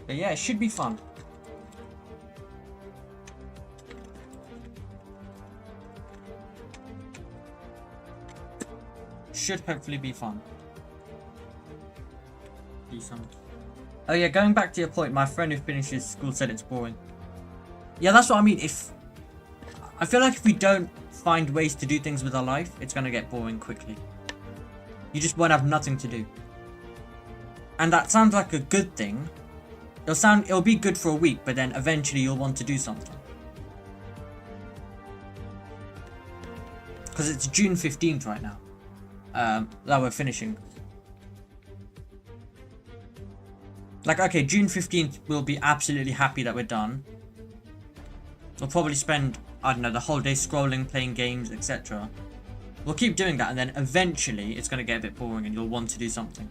But yeah, it should be fun. Should hopefully be fun. Oh yeah, going back to your point, my friend who finishes school said it's boring. Yeah, that's what I mean. I feel like if we don't find ways to do things with our life, it's gonna get boring quickly. You just won't have nothing to do. And that sounds like a good thing. It'll be good for a week, but then eventually you'll want to do something. Because it's June 15th right now. That we're finishing. Like, okay, June 15th, we'll be absolutely happy that we're done. We'll probably spend, I don't know, the whole day scrolling, playing games, etc. We'll keep doing that, and then eventually it's going to get a bit boring and you'll want to do something.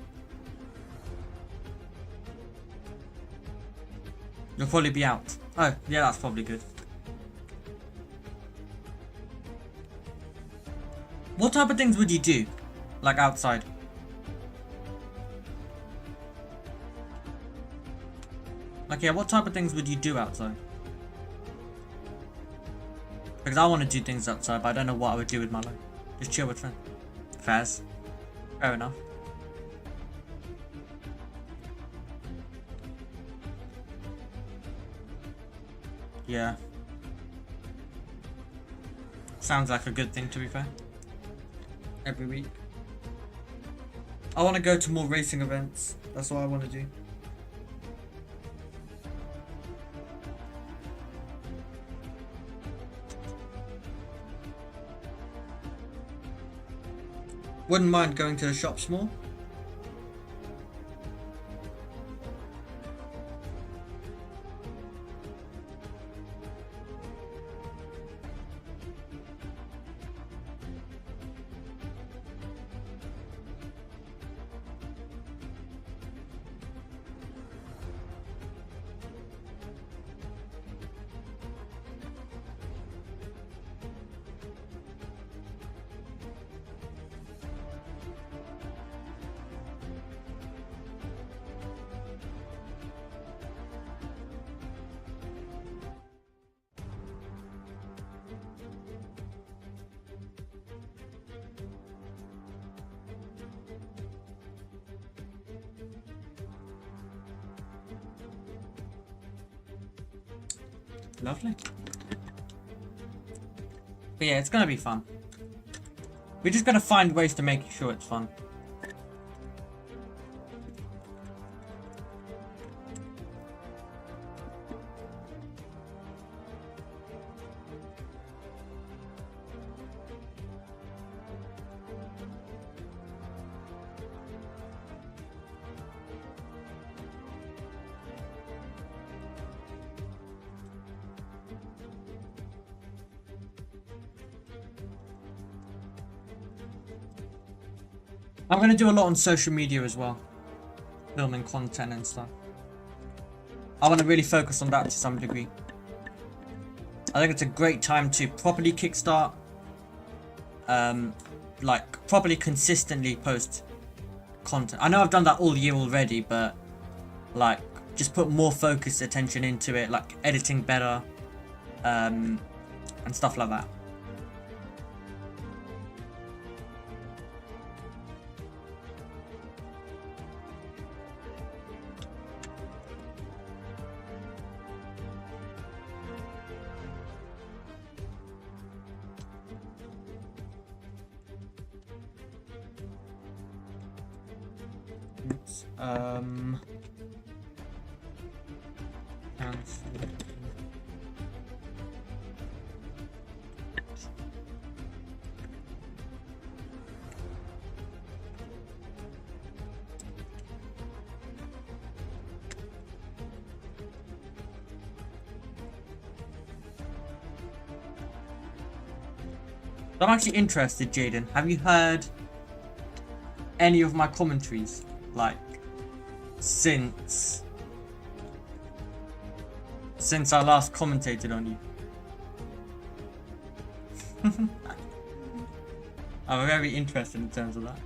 You'll probably be out. Oh, yeah, that's probably good. What type of things would you do? Like outside? Like, yeah, what type of things would you do outside? Because I want to do things outside, but I don't know what I would do with my life. Just chill with friends. Fairs. Fair enough. Yeah. Sounds like a good thing, to be fair. Every week. I want to go to more racing events. That's what I want to do. Wouldn't mind going to the shops more. Lovely. But yeah, it's gonna be fun. We're just gonna find ways to make sure it's fun. I'm going to do a lot on social media as well. Filming content and stuff. I want to really focus on that to some degree. I think it's a great time to properly kickstart. Like, properly consistently post content. I know I've done that all year already, but like, just put more focused attention into it. Like, editing better. And stuff like that. results. Cancel. I'm actually interested, Jaden. Have you heard any of my commentaries? Like, since I last commentated on you? I'm very interested in terms of that.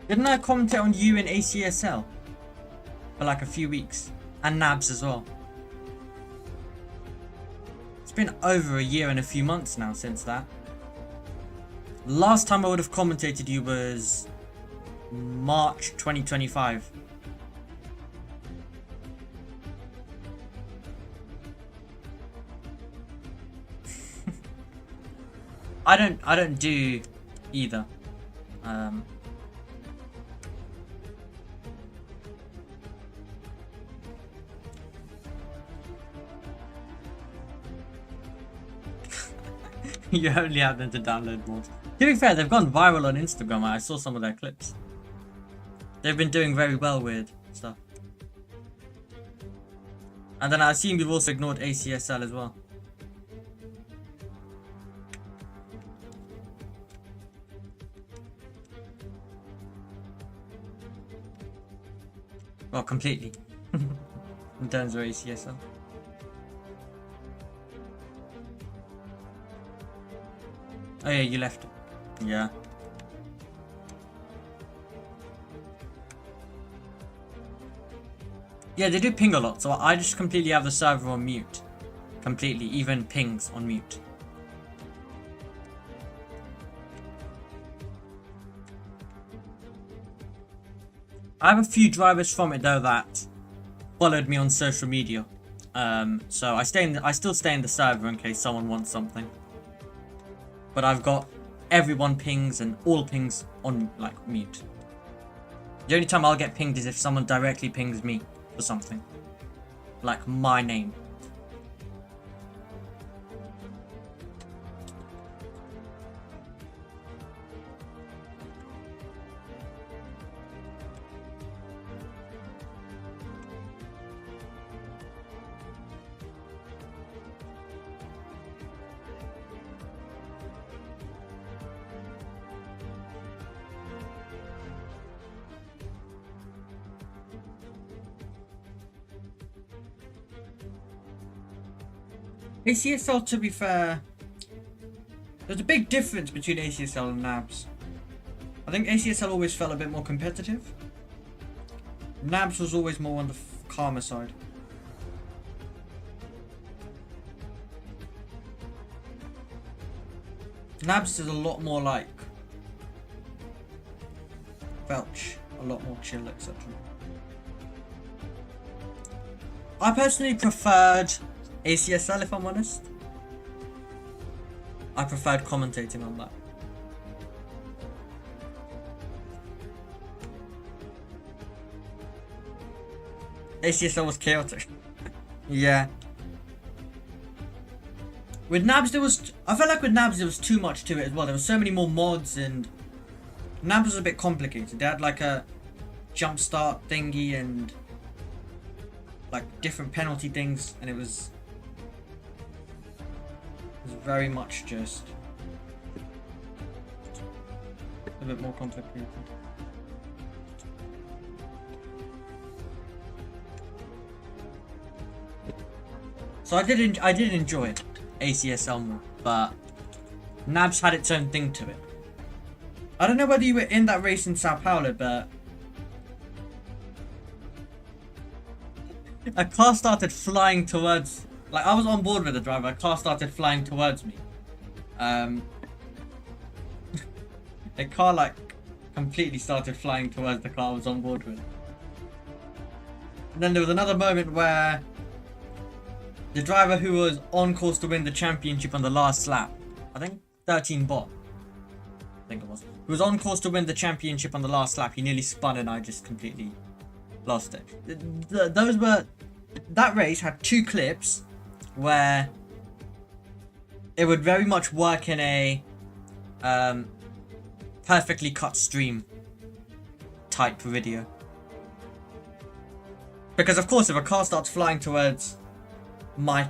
Didn't I commentate on you in ACSL for like a few weeks? And Nabs as well. It's been over a year and a few months now since that. Last time I would have commentated you was March 2025. I don't do either. You only have them to download mods. To be fair, they've gone viral on Instagram. I saw some of their clips. They've been doing very well with stuff. And then I assume you've also ignored ACSL as well. Well, completely. In terms of ACSL. Oh yeah, you left. Yeah. Yeah, they do ping a lot, so I just completely have the server on mute. Completely, even pings on mute. I have a few drivers from it though that followed me on social media. So I still stay in the server in case someone wants something. But I've got everyone pings and all pings on like mute. The only time I'll get pinged is if someone directly pings me for something. Like my name. ACSL, to be fair, there's a big difference between ACSL and NABS. I think ACSL always felt a bit more competitive. NABS was always more on the calmer side. NABS is a lot more like Felch, a lot more chill, etc. I personally preferred ACSL, if I'm honest. I preferred commentating on that. ACSL was chaotic. Yeah. With Nabs I felt like with Nabs there was too much to it as well. There were so many more mods and Nabs was a bit complicated. They had like a jump start thingy and like different penalty things, and it was very much just a bit more complicated. So I did enjoy it, ACSL more, but Nabs had its own thing to it. I don't know whether you were in that race in Sao Paulo, but a car started flying towards. Like, I was on board with the driver, a car started flying towards me. a car like completely started flying towards the car I was on board with. And then there was another moment where the driver who was on course to win the championship on the last lap, I think 13 bot, I think it was, who was on course to win the championship on the last lap, he nearly spun and I just completely lost it. That race had 2 clips where it would very much work in a perfectly cut stream type video. Because of course if a car starts flying towards the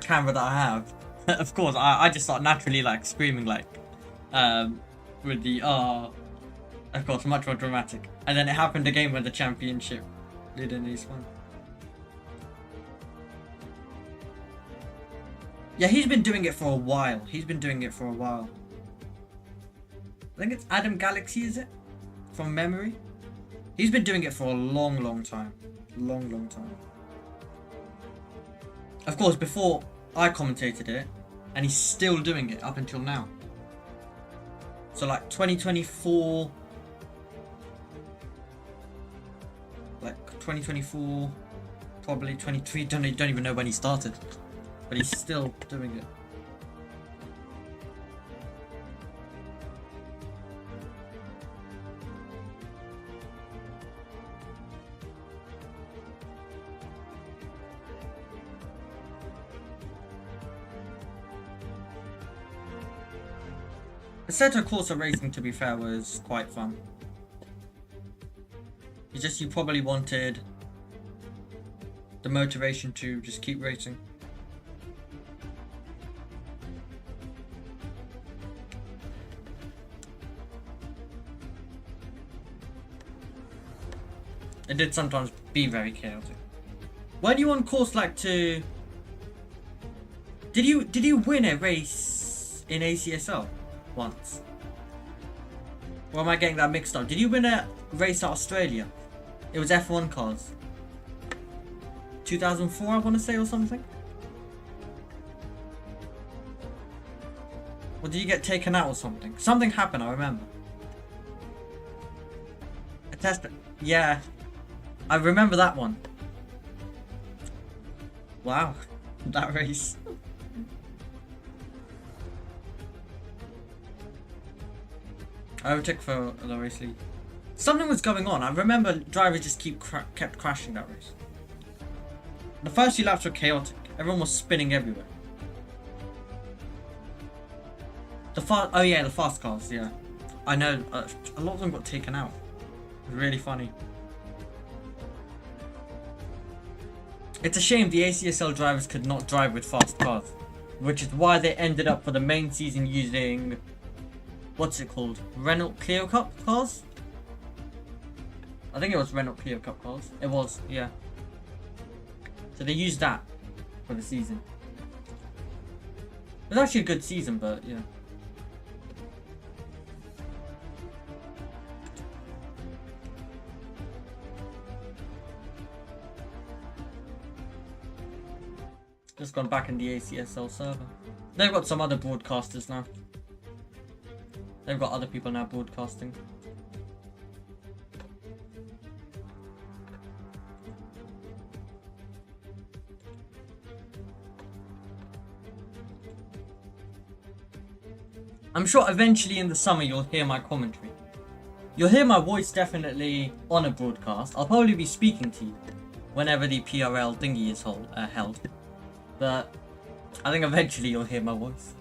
camera that I have, of course I just start naturally like screaming like with the of course much more dramatic. And then it happened again when the championship didn't East one. Yeah, he's been doing it for a while. I think it's Adam Galaxy, is it? From memory? He's been doing it for a long time. Long time. Of course, before I commentated it, and he's still doing it up until now. So like 2024, probably 23, don't even know when he started. But he's still doing it. The Seto Corsa racing, to be fair, was quite fun. It's just you probably wanted the motivation to just keep racing. It did sometimes be very chaotic. When you on course like to... Did you win a race in ACSL once? Or am I getting that mixed up? Did you win a race at Australia? It was F1 cars. 2004 I want to say or something? Or did you get taken out or something? Something happened, I remember. A test... Yeah. I remember that one. Wow. That race. I overtook for the race lead. Something was going on. I remember drivers just kept crashing that race. The first few laps were chaotic. Everyone was spinning everywhere. The fast cars, yeah. I know, a lot of them got taken out. It was really funny. It's a shame the ACSL drivers could not drive with fast cars, which is why they ended up for the main season using, what's it called? Renault Clio Cup cars? I think it was Renault Clio Cup cars. It was, yeah. So they used that for the season. It was actually a good season, but yeah. Just gone back in the ACSL server. They've got some other broadcasters now. They've got other people now broadcasting. I'm sure eventually in the summer you'll hear my commentary. You'll hear my voice definitely on a broadcast. I'll probably be speaking to you whenever the PRL thingy is held. But I think eventually you'll hear my voice.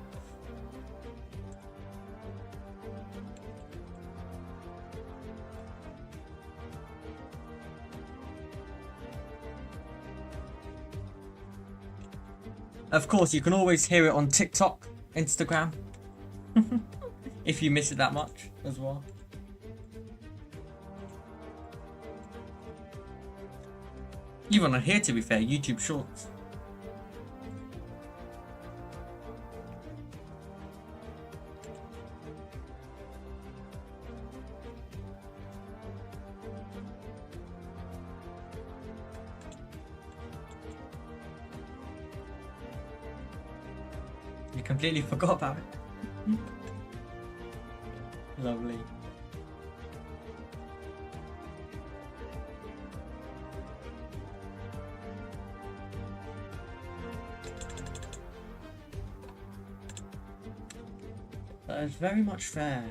Of course, you can always hear it on TikTok, Instagram, if you miss it that much as well. Even on here, to be fair, YouTube Shorts. You completely forgot about it. Lovely. That is very much fair.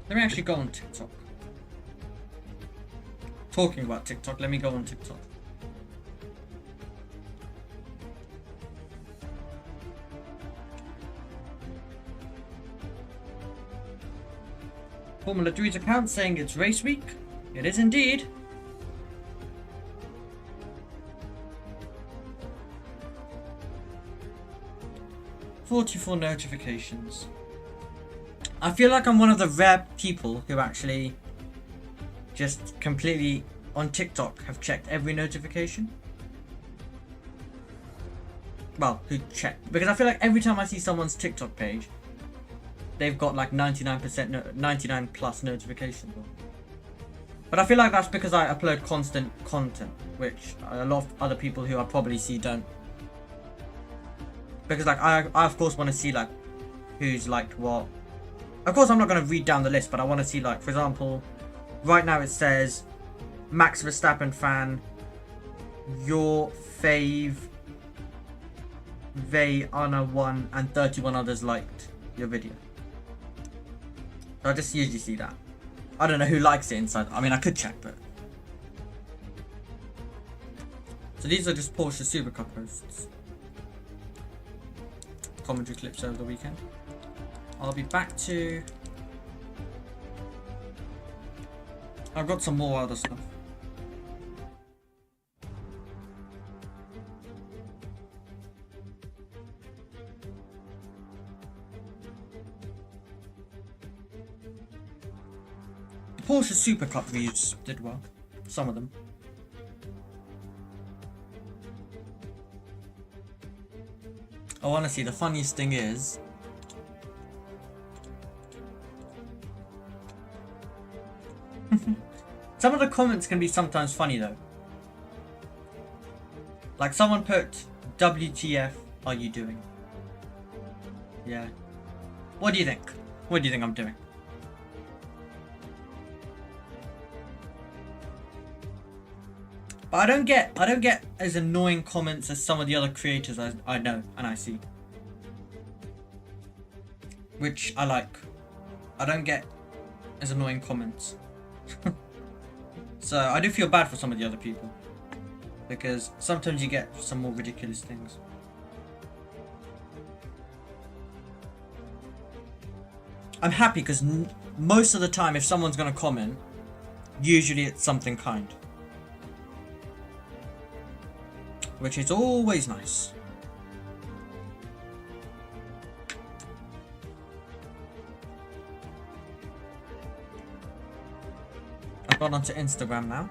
Let me actually go on TikTok. Talking about TikTok, let me go on TikTok. Formula 3's account saying it's race week. It is indeed. "44 notifications. I feel like I'm one of the rare people who actually just completely on TikTok have checked every notification. Well, who checked? Because I feel like every time I see someone's TikTok page, they've got like 99%, 99 plus notifications on. But I feel like that's because I upload constant content, which a lot of other people who I probably see don't. Because like I of course want to see like who's liked what. Of course I'm not going to read down the list, but I want to see like, for example, right now it says Max Verstappen fan, your fave, they Anna 1 and 31 others liked your video. I just usually see that. I don't know who likes it inside. I mean, I could check, but. So these are just Porsche Supercar posts. Commentary clips over the weekend. I'll be back to. I've got some more other stuff. The Porsche Super Cup reviews did well. Some of them. Oh, honestly, the funniest thing is. Some of the comments can be sometimes funny though. Like someone put, "WTF are you doing?" Yeah. What do you think? What do you think I'm doing? But I don't get as annoying comments as some of the other creators I know and I see. Which I like. I don't get as annoying comments. So I do feel bad for some of the other people. Because sometimes you get some more ridiculous things. I'm happy because most of the time if someone's going to comment, usually it's something kind. Which is always nice. I've gone onto Instagram now.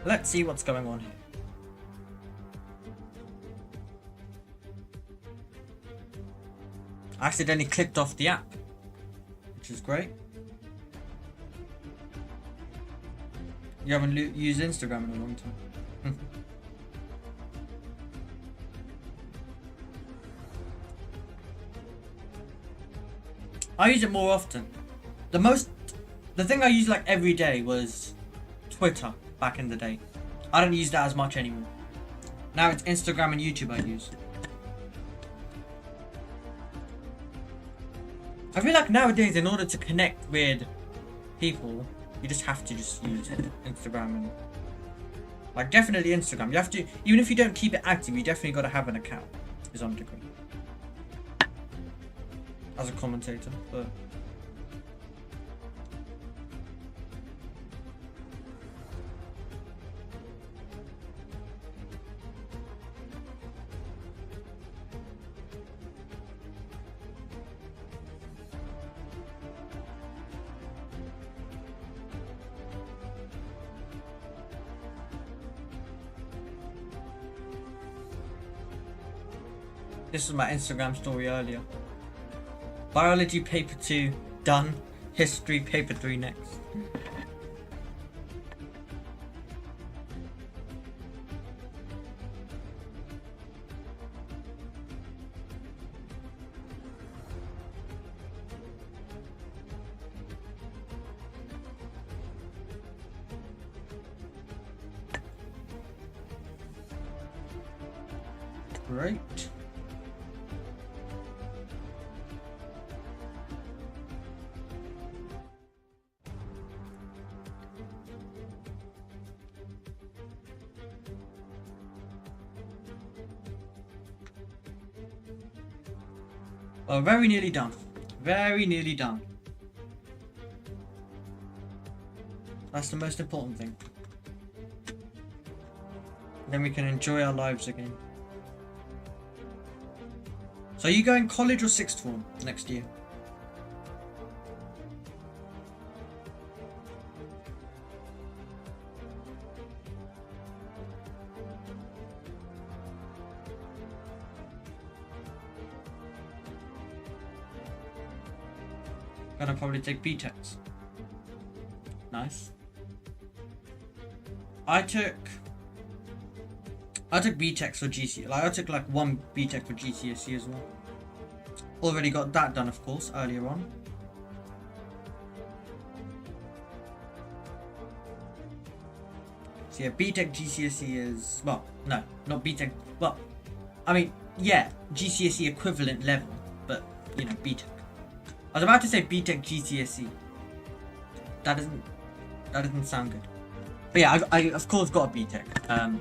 Let's see what's going on here. I accidentally clicked off the app, which is great. You haven't used Instagram in a long time. I use it more often. The thing I used like every day was Twitter back in the day. I don't use that as much anymore. Now it's Instagram and YouTube I use. I feel like nowadays in order to connect with people, you just have to just use Instagram and like definitely Instagram. You have to, even if you don't keep it active, you definitely got to have an account. Is on degree. As a commentator, but this is my Instagram story earlier. Biology paper 2 Done. History paper 3 next. Great. Well, very nearly done. Very nearly done. That's the most important thing. Then we can enjoy our lives again. So are you going college or sixth form next year? Gonna probably take BTECs. Nice. I took BTECs for GCSE. Like I took like one BTEC for GCSE as well. Already got that done, of course, earlier on. So yeah, BTEC GCSE is, well, no, not BTEC. Well, I mean, yeah, GCSE equivalent level, but you know, BTEC. I was about to say BTEC GCSE. That doesn't sound good. But yeah, I of course got a BTEC.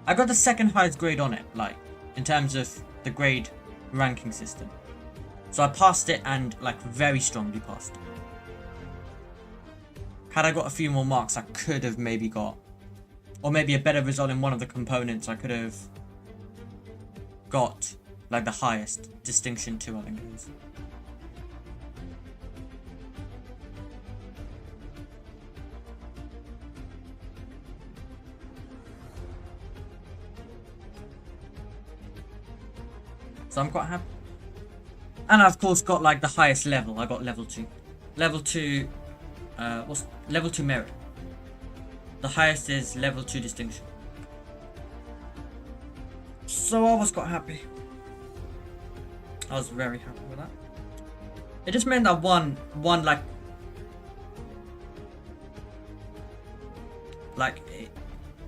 I got the second highest grade on it, like in terms of the grade ranking system. So I passed it, and like very strongly passed it. Had I got a few more marks, I could have maybe got, or maybe a better result in one of the components, I could have got like the highest distinction too, I think it is. So I'm quite happy. And I of course got like the highest level. I got level 2. Level 2, what's level 2 merit? The highest is level 2 distinction. So I was quite happy. I was very happy with that. It just meant that one like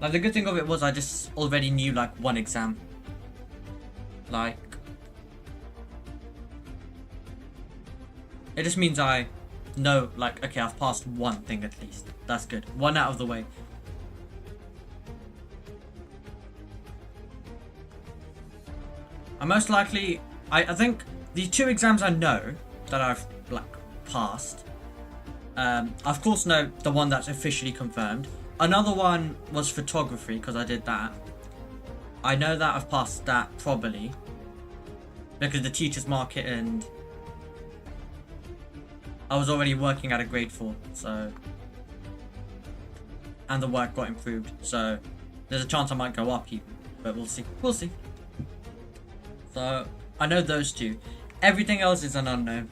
the good thing of it was I just already knew like one exam. Like it just means I know, like, okay, I've passed one thing at least. That's good. One out of the way. I most likely, I think the 2 exams I know that I've, like, passed. I of course know the one that's officially confirmed. Another one was photography, because I did that. I know that I've passed that, probably. Because the teacher's market and I was already working at a grade 4, so, and the work got improved, so there's a chance I might go up even, but we'll see. We'll see. So I know those 2. Everything else is an unknown.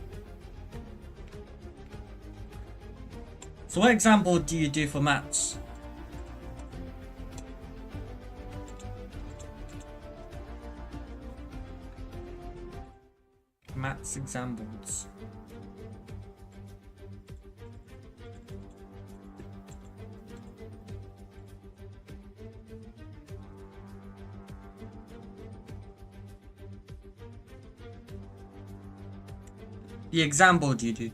So what exam board do you do for maths? Maths exam boards. The exam board you do.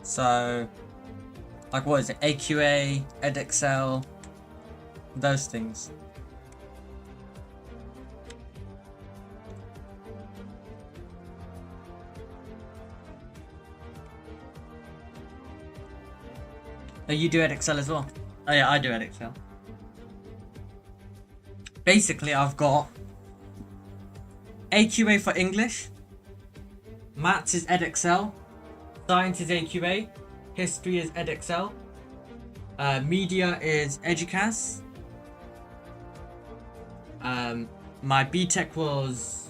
So, like what is it? AQA, EdXL, those things. Oh, you do EdXL as well? Oh yeah, I do EdXL. Basically, I've got AQA for English, Maths is EdXL, Science is AQA, History is EdXL, Media is Educas, My BTEC was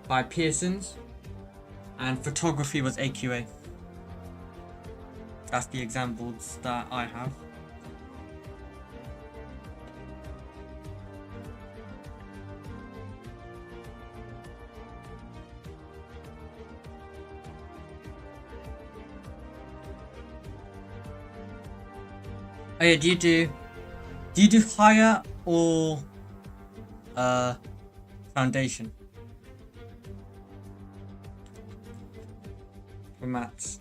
by Pearson's, and photography was AQA. That's the exam boards that I have. Oh yeah, do you do higher or foundation for maths?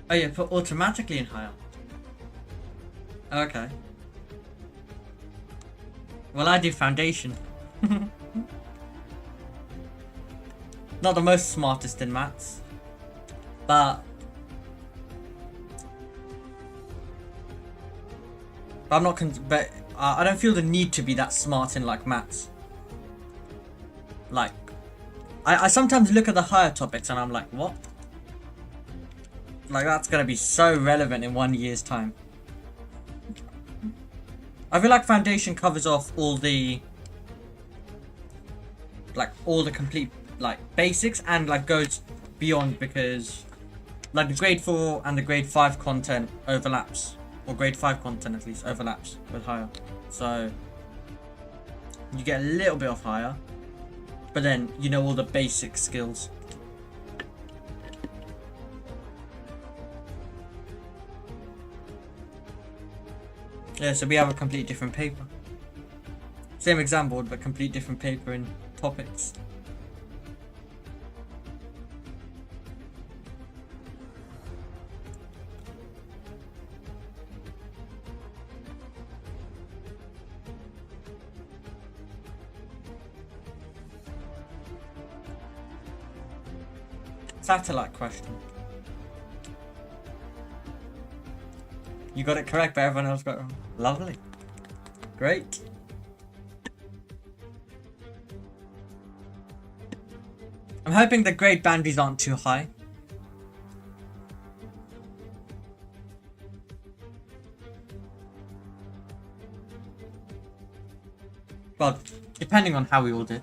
Oh yeah, put automatically in higher. Okay. Well, I do foundation. Not the most smartest in maths, but I'm not. But I don't feel the need to be that smart in like maths. Like, I sometimes look at the higher topics and I'm like, what? Like that's gonna be so relevant in 1 year's time. I feel like foundation covers off all the complete like basics and like goes beyond, because like the grade 4 and the grade 5 content overlaps, or grade 5 content at least overlaps with higher, so you get a little bit of higher, but then you know all the basic skills. Yeah, so we have a complete different paper. Same exam board, but complete different paper in topics. Satellite question. You got it correct, but everyone else got it wrong. Lovely. Great. I'm hoping the grade boundaries aren't too high. Well, depending on how we all did.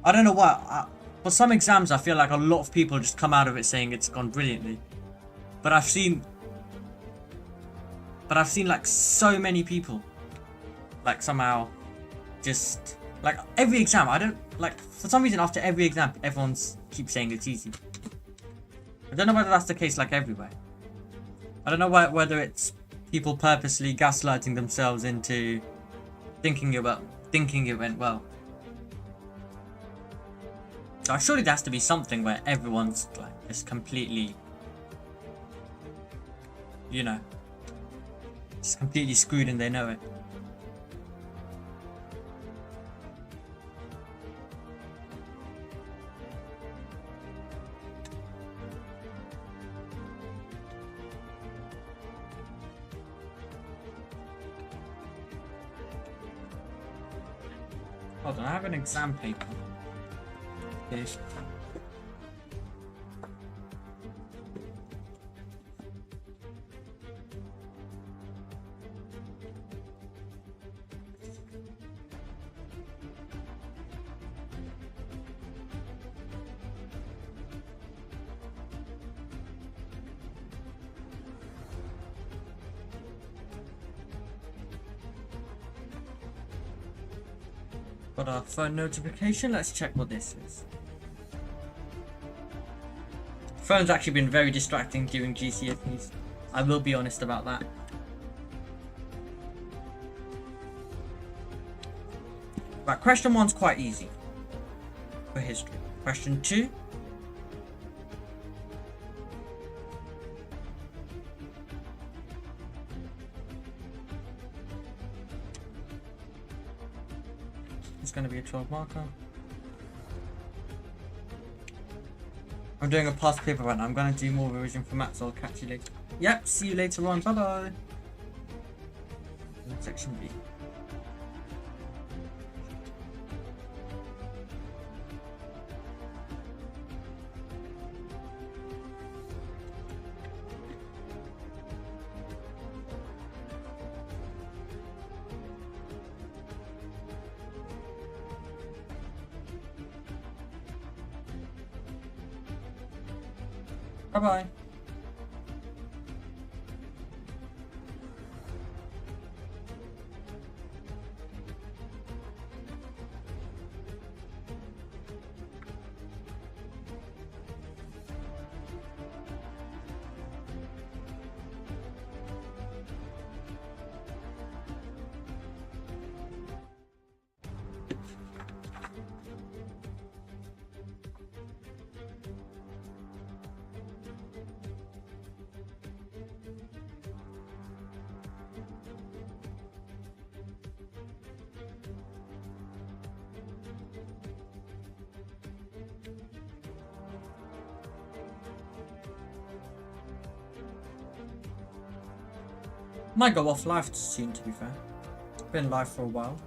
I don't know why. For some exams, I feel like a lot of people just come out of it saying it's gone brilliantly. But I've seen like so many people, like somehow, just like every exam. I don't like, for some reason after every exam, everyone's keeps saying it's easy. I don't know whether that's the case like everywhere. I don't know whether it's people purposely gaslighting themselves into thinking it went well. So surely there has to be something where everyone's like just completely, you know, just completely screwed and they know it. Hold on, I have an exam paper. Okay. Got our phone notification. Let's check what this is. Phone's actually been very distracting during GCSEs. I will be honest about that. Right, question 1's quite easy for history. Question 2. It's going to be a 12 marker. I'm doing a past paper right now. I'm going to do more revision for maths, so I'll catch you later. Yep, see you later on. Bye bye. Section B. Bye bye. Might go off live soon, to be fair. Been live for a while.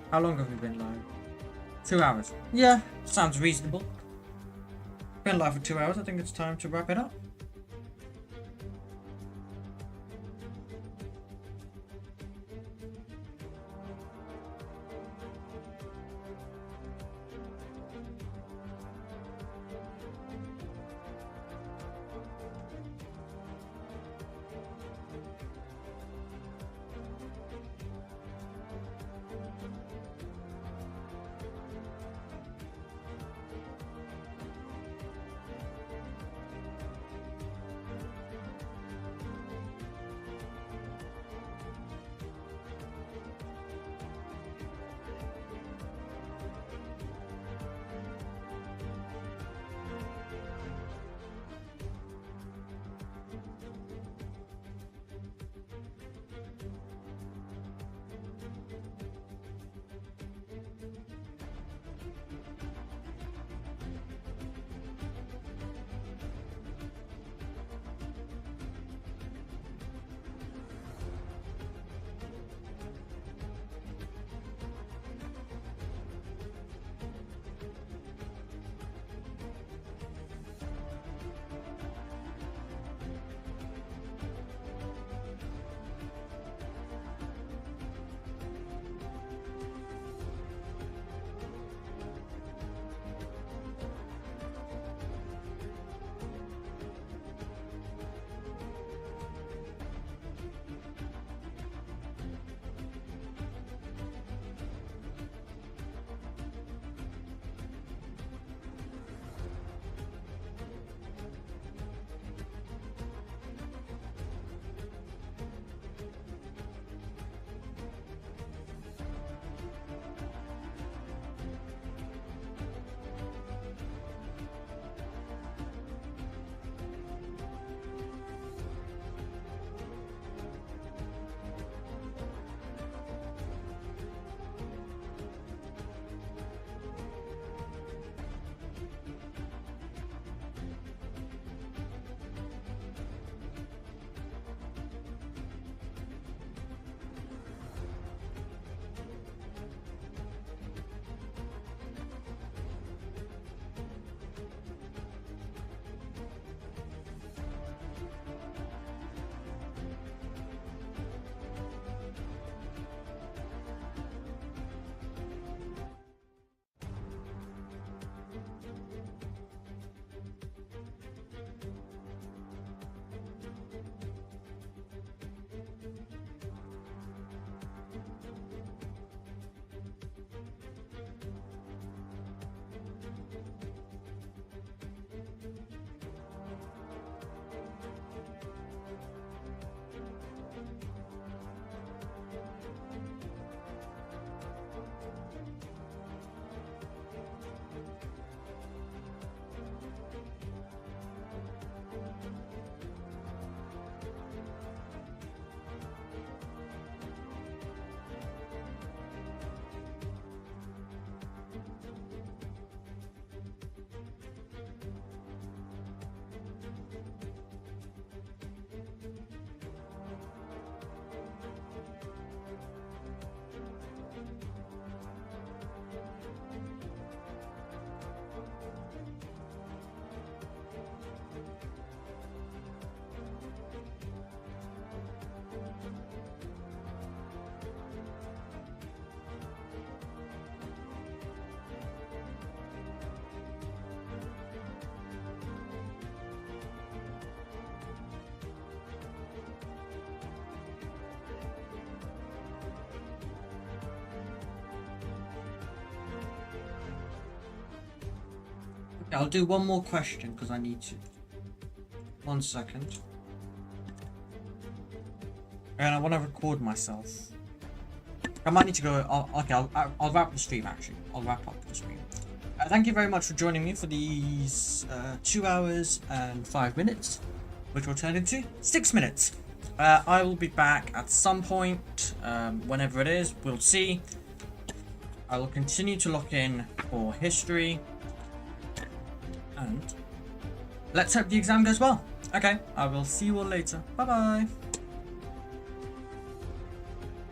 How long have we been live? 2 hours. Yeah, sounds reasonable. Been live for 2 hours. I think it's time to wrap it up. Yeah, I'll do one more question because I need to. 1 second. And I want to record myself. I might need to go. I'll wrap the stream actually. I'll wrap up the stream. Thank you very much for joining me for these 2 hours and 5 minutes, which will turn into 6 minutes. I will be back at some point, whenever it is. We'll see. I will continue to lock in for history. And let's hope the exam goes well. Okay, I will see you all later. Bye bye.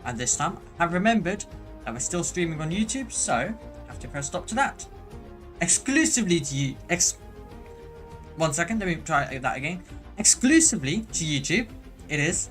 And this time, I've remembered that we're still streaming on YouTube, so I have to press stop to that. Exclusively to you. 1 second, let me try that again. Exclusively to YouTube, it is